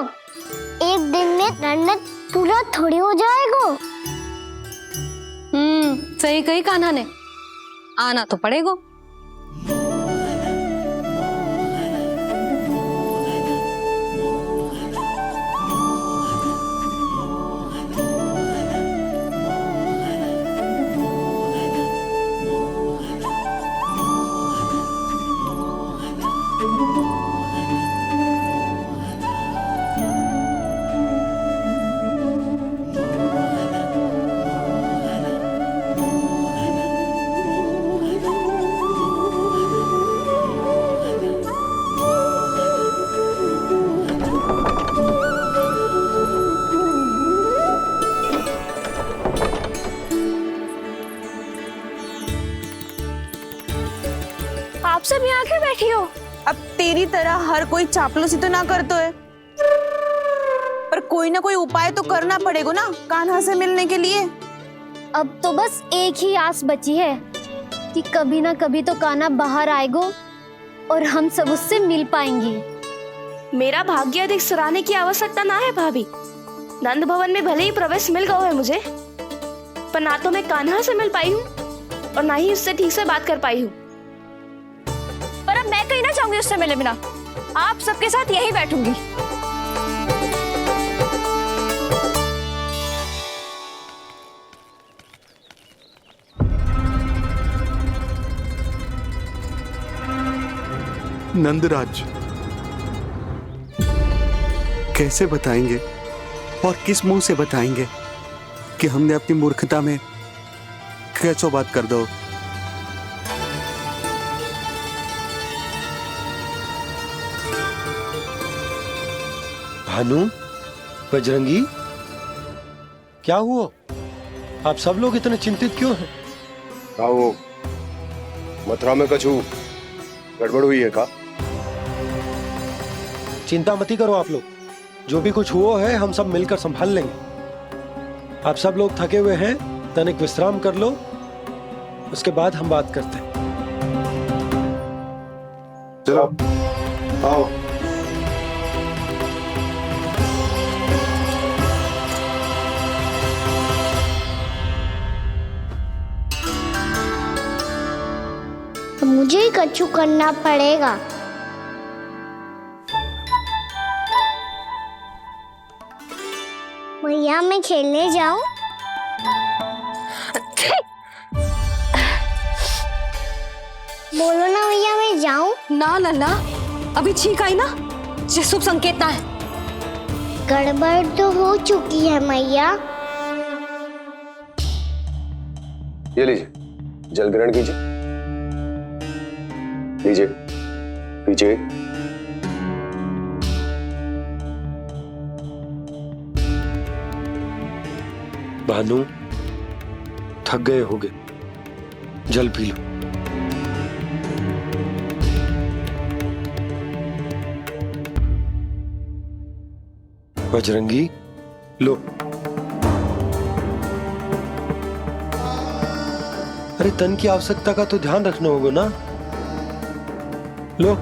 एक दिन में रन्नत पूरा थोड़ी हो जाएगा। सही कही कान्हा ने, आना तो पड़ेगा। आप सब यहाँ आके बैठी हो। अब तेरी तरह हर कोई चापलूसी तो ना करतो है, पर कोई ना कोई उपाय तो करना पड़ेगा ना कान्हा से मिलने के लिए। अब तो बस एक ही आस बची है कि कभी ना कभी तो कान्हा बाहर आएगा और हम सब उससे मिल पाएंगे। मेरा भाग्य अधिक सराहने की आवश्यकता ना है भाभी। नंद भवन में भले ही प्रवेश मिल गया है मुझे, पर ना तो मैं कान्हा से मिल पाई हूँ और ना ही उससे ठीक से बात कर पाई हूँ। पर अब मैं कहीं ना चाहूंगी उससे मिले बिना। आप सबके साथ यहीं बैठूंगी। नंदराज, कैसे बताएंगे और किस मुंह से बताएंगे कि हमने अपनी मूर्खता में कैसो बात कर दो। भानु, बजरंगी, क्या हुआ? आप सब लोग इतने चिंतित क्यों हैं? आओ, मथुरा में कछु गड़बड़ हुई है का? चिंता मती करो आप लोग, जो भी कुछ हुआ है हम सब मिलकर संभाल लेंगे। आप सब लोग थके हुए हैं, तनिक विश्राम कर लो, उसके बाद हम बात करते हैं। चलो, आओ। मुझे ही कछु करना पड़ेगा। मैया मैं खेलने जाऊं? बोलो ना मैया मैं जाऊं? ना लल्ला, अभी छींक आई ना, ये शुभ संकेत ना है। गड़बड़ तो हो चुकी है मैया। ये लीजिए, जल ग्रहण कीजिए। लीजिए, पीछे। भानु, थक गए होगे, जल पी लो। बजरंगी, लो। अरे तन की आवश्यकता का तो ध्यान रखना होगा ना, लो।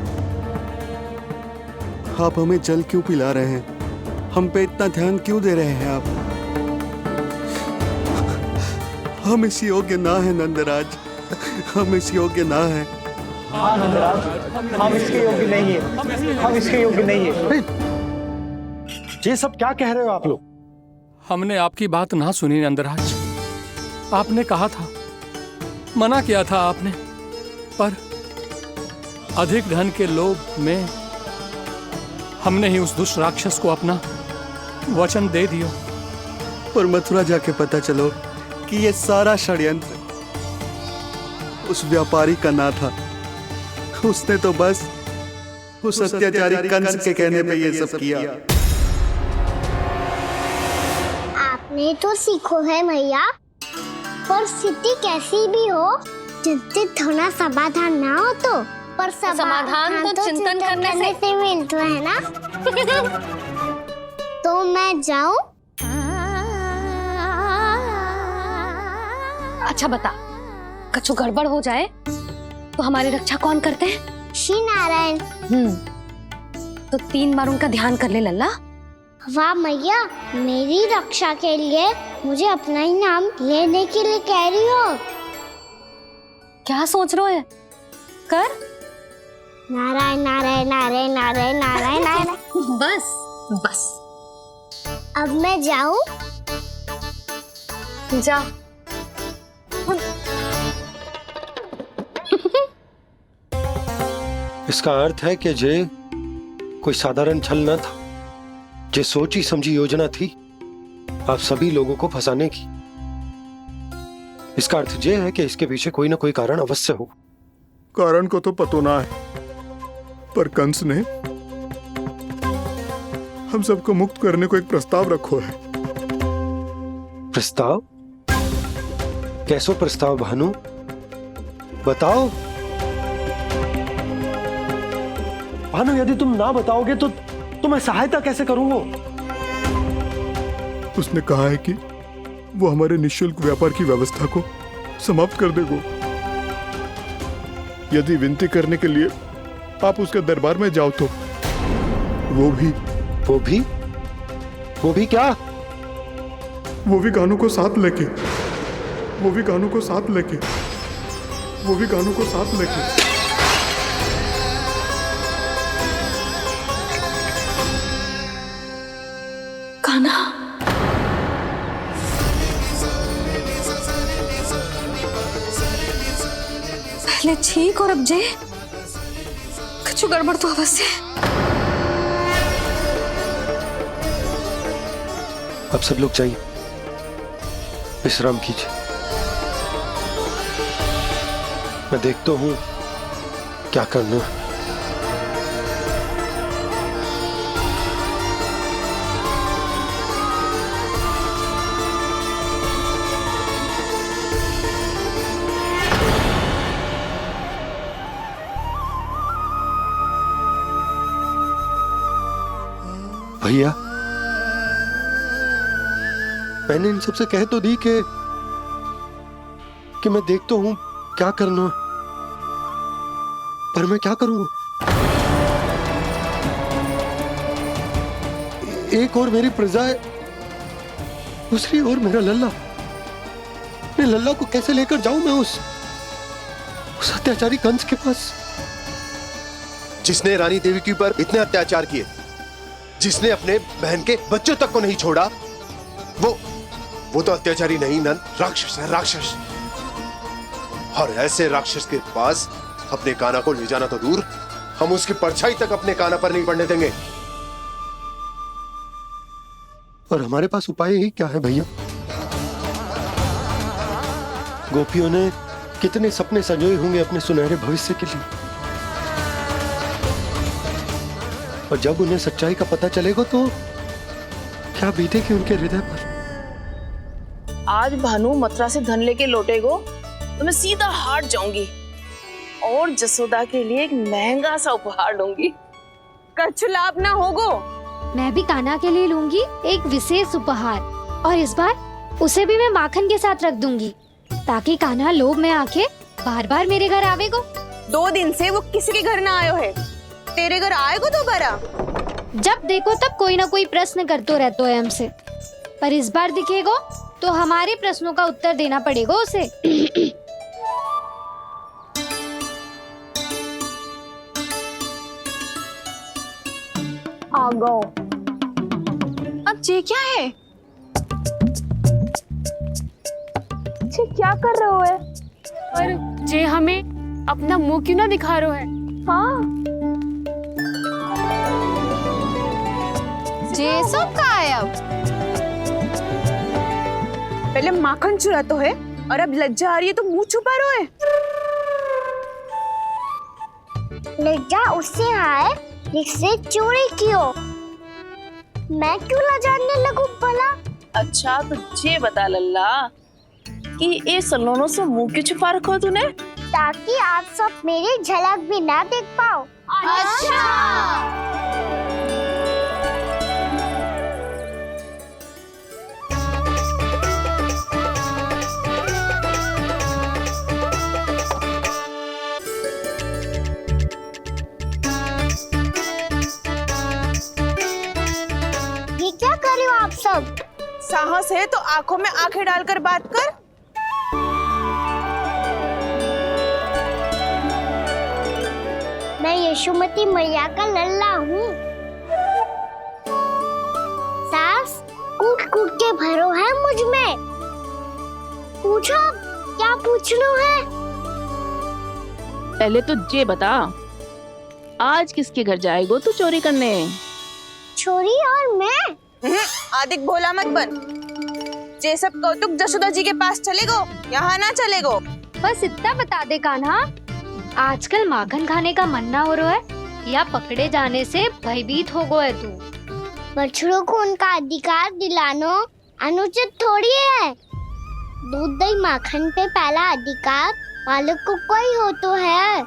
आप हमें जल क्यों पिला रहे हैं? हम पे इतना ध्यान क्यों दे रहे हैं आप? हम इस योग्य ना है नंदराज, हम इस योग्य ना है। हाँ नंदराज, हम इसके योग्य नहीं है, हम इसके योग्य नहीं है। ये सब क्या कह रहे हो आप लोग? हमने आपकी बात ना सुनी नंदराज। आपने कहा था, मना किया था आपने, पर अधिक धन के लोभ में हमने ही उस दुष्ट राक्षस को अपना वचन दे दिया। पर मथुरा जाके पता चलो कि ये सारा षड्यंत्र उस व्यापारी का ना था। उसने तो बस उस अत्याचारी कंस के कहने पे ये सब किया। आपने तो सीखो है मैया, पर स्थिति कैसी भी हो, चिंतित होना समाधान ना हो तो, पर समाधान तो चिंतन करने से मिलता है ना। तो मैं जाऊं? अच्छा बता, कछु गड़बड़ हो जाए तो हमारी रक्षा कौन करते हैं? श्री नारायण। तो 3 बार उनका ध्यान कर ले लल्ला। वाह मैया, मेरी रक्षा के लिए मुझे अपना ही नाम लेने के लिए कह रही हो? क्या सोच रहे हो? कर। नारायण नारायण नारायण नारायण नारायण नारायण। बस बस। अब मैं जाऊं? जा। इसका अर्थ है कि जे कोई साधारण छल न था, जे सोची समझी योजना थी आप सभी लोगों को फंसाने की। इसका अर्थ ये है कि इसके पीछे कोई ना कोई कारण अवश्य हो। कारण को तो पतो ना है, पर कंस ने हम सबको मुक्त करने को एक प्रस्ताव रखो है। प्रस्ताव? कैसो प्रस्ताव भानु, बताओ। भानु, यदि तुम ना बताओगे तो मैं सहायता कैसे करूंगा? उसने कहा है कि वो हमारे निःशुल्क व्यापार की व्यवस्था को समाप्त कर देगा यदि विनती करने के लिए आप उसके दरबार में जाओ तो। वो भी क्या? वो भी गानों को साथ लेके, वो भी गानों को साथ लेके, वो भी गानों को साथ लेके। कान्हा, पहले ठीक और अब जे कुछ गड़बड़ तो अवश्य। अब सब लोग जाइए, विश्राम कीजिए। मैं देखता हूं क्या करना है। भैया, मैंने इन सबसे कह तो दी कि मैं देखता हूं क्या करना है, पर मैं क्या करूंगा? एक और मेरी प्रजा है, दूसरी ओर मेरा लल्ला। मैं लल्ला को कैसे लेकर जाऊं मैं उस अत्याचारी कंस के पास? जिसने रानी देवी के ऊपर इतने अत्याचार किए, जिसने अपने बहन के बच्चों तक को नहीं छोड़ा, वो तो अत्याचारी नहीं नंद, राक्षस है, राक्षस। और ऐसे राक्षस के पास अपने कान्हा को ले जाना तो दूर, हम उसकी परछाई तक अपने कान्हा पर नहीं पड़ने देंगे। और हमारे पास उपाय ही क्या है भैया? गोपियों ने कितने सपने संजोए होंगे अपने सुनहरे भविष्य के लिए, और जब उन्हें सच्चाई का पता चलेगा तो क्या बीतेगी उनके हृदय पर? आज भानु मथुरा से धन लेके लौटेगो तो मैं सीधा हाट जाऊंगी और जसोदा के लिए एक महंगा सा उपहार लूंगी। कछु लाभ ना होगो। मैं भी कान्हा के लिए लूंगी एक विशेष उपहार, और इस बार उसे भी मैं माखन के साथ रख दूंगी, ताकि कान्हा लोभ में आके बार बार मेरे घर आवेगो। 2 दिन से वो किसी के घर ना आयो है, तेरे घर आएगो दोबारा? जब देखो तब कोई ना कोई प्रश्न करते रहते है हमसे, पर इस बार दिखेगो तो हमारे प्रश्नों का उत्तर देना पड़ेगा उसे। आ गो। अब ये क्या है? ये क्या कर रहे हो है? पर जे हमें अपना मुंह क्यों ना दिखा रहे है? हाँ, जे सब का है अब? पहले माखन चुरा तो है और अब लज्जा आ रही है तो मुंह छुपा रहे है। लज्जा उससे आए जिससे चोरी कियो। मैं क्यों लजाने लगूं भला? अच्छा तो ये बता लल्ला कि ये सलोनों से मुंह क्यों छुपा रखो तूने? ताकि आप सब मेरी झलक भी ना देख पाओ। अच्छा। ये क्या कर रहे हो आप सब? साहस है तो आंखों में आंखें डालकर बात कर। मैं यशोमती मैया का लल्ला हूँ। सास कूट कूट के भरो है मुझ में। पूछो क्या पूछना है? पहले तो ये बता, आज किसके घर जाएगो तू चोरी करने? छोरी और मैं? आदिक भोला मत बन। ये सब कौतुक जसोदा जी के पास चलेगो, यहाँ ना चलेगो। बस इतना बता दे कान्हा, आजकल माखन खाने का मन ना हो रहा है या पकड़े जाने से भयभीत हो गया है तू? बछड़ों को उनका अधिकार दिलाना अनुचित थोड़ी है। दूध दही माखन पे पहला अधिकार मालिक को कोई हो तो है।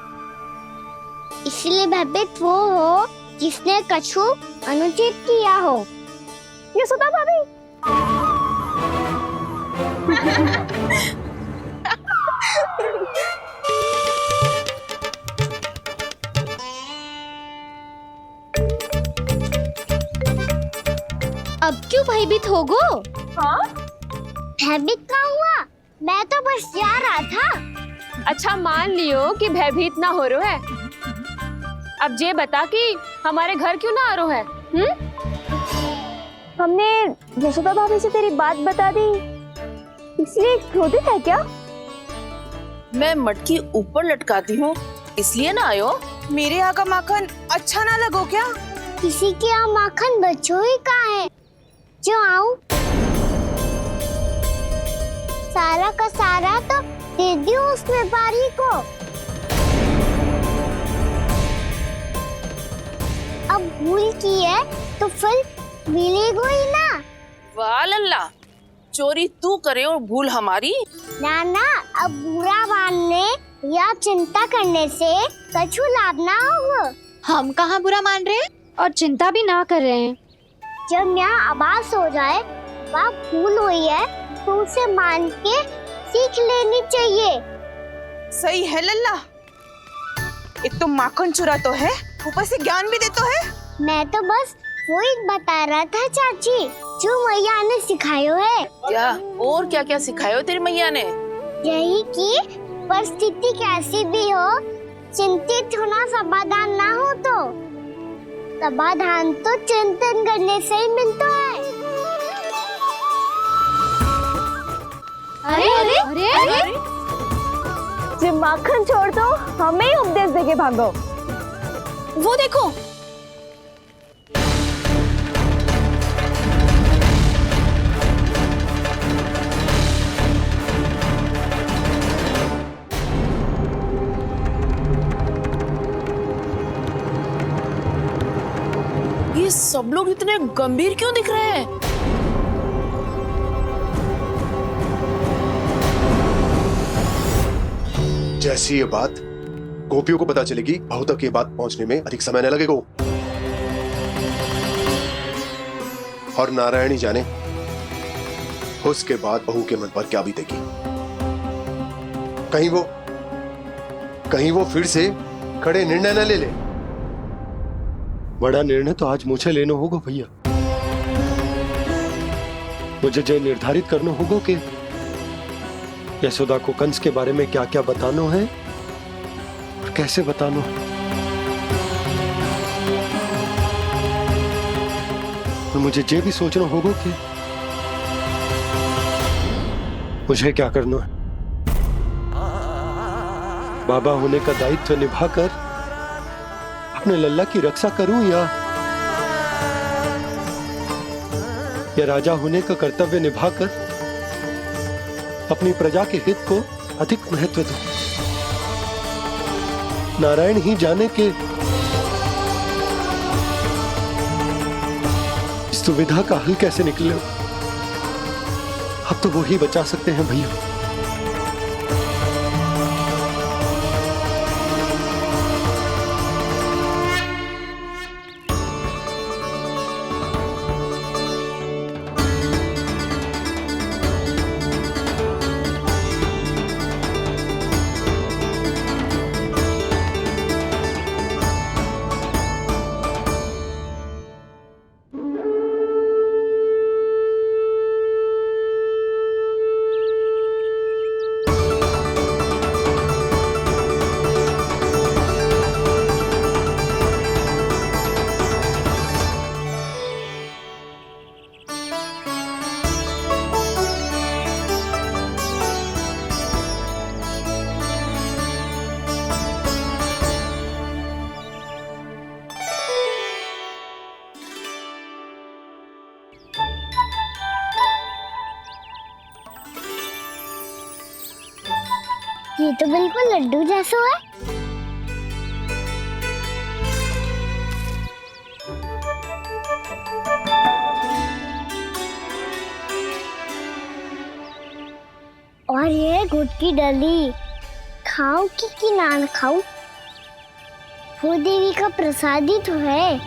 इसलिए भयभीत वो हो जिसने कछु अनुचित किया हो। यशोदा भाभी। अब क्यों भयभीत हो गो? हाँ? भयभीत क्या हुआ? मैं तो बस जा रहा था। अच्छा मान लियो कि भयभीत ना हो रहा है, अब ये बता कि हमारे घर क्यों ना आ रहा है? हमने यशोदा भाभी से तेरी बात बता दी, इसलिए क्रोधित है क्या? मैं मटकी ऊपर लटकाती हूँ इसलिए ना आयो? मेरे यहाँ का माखन अच्छा ना लगो क्या? किसी के यहाँ माखन बचो ही कहाँ है जो आऊं? सारा का सारा तो दे दियो उस व्यापारी को। अब भूल की है तो फिर मिलेगा ही ना। वाह लल्ला, चोरी तू करे और भूल हमारी। नाना, अब बुरा मानने या चिंता करने से कछु लाभ ना होगा। हम कहाँ बुरा मान रहे हैं और चिंता भी ना कर रहे हैं। जब यहाँ आवाज हो जाए वह भूल हुई है तो उसे मान के सीख लेनी चाहिए। सही है लल्ला, एक तो माखन चुरा तो है, ऊपर से ज्ञान भी दे तो है। मैं तो बस वही बता रहा था चाची, जो मैया ने सिखायो है। क्या और क्या क्या सिखायो तेरी मैया ने? यही कि परिस्थिति कैसी भी हो, चिंतित होना समाधान ना हो तो समाधान तो चिंतन करने से ही मिलता है। अरे अरे अरे, अरे? जब माखन छोड़ दो, हमें ही उपदेश देके भागो। वो देखो, ये सब लोग इतने गंभीर क्यों दिख रहे हैं? जैसी ये बात गोपियों को पता चलेगी, बहू तक ये बात पहुंचने में अधिक समय न लगेगा। और नारायणी जाने उसके बाद बहू के मन पर क्या बीतेगी। कहीं वो फिर से खड़े निर्णय न ले ले। बड़ा निर्णय तो आज मुझे लेना होगा भैया। मुझे जो निर्धारित करना होगा कि यशोदा को कंस के बारे में क्या क्या बताना है और कैसे बताना है। और मुझे ये भी सोचना होगा कि मुझे क्या करना है। बाबा होने का दायित्व निभाकर अपने लल्ला की रक्षा करूं या राजा होने का कर्तव्य निभाकर अपनी प्रजा के हित को अधिक महत्व दूं। नारायण ही जाने के इस दुविधा का हल कैसे निकले। अब तो वो ही बचा सकते हैं भैया। ये तो बिल्कुल लड्डू जैसा है। और ये गुड़ की डली खाओ कि ना खाओ, वो देवी का प्रसाद ही तो है।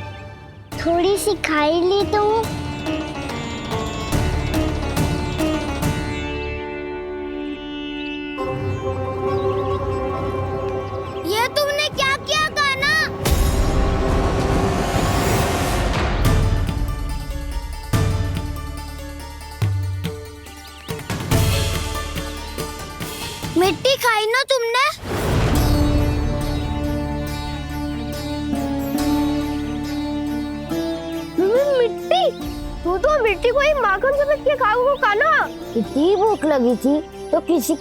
थोड़ी सी खाई ली तो ये तुमने क्या किया कान्हा? मिट्टी खाई ना तुमने? मिट्टी? तू तो मिट्टी को ही माखन से के खाओगे कान्हा। कितनी भूख लगी थी तो किसी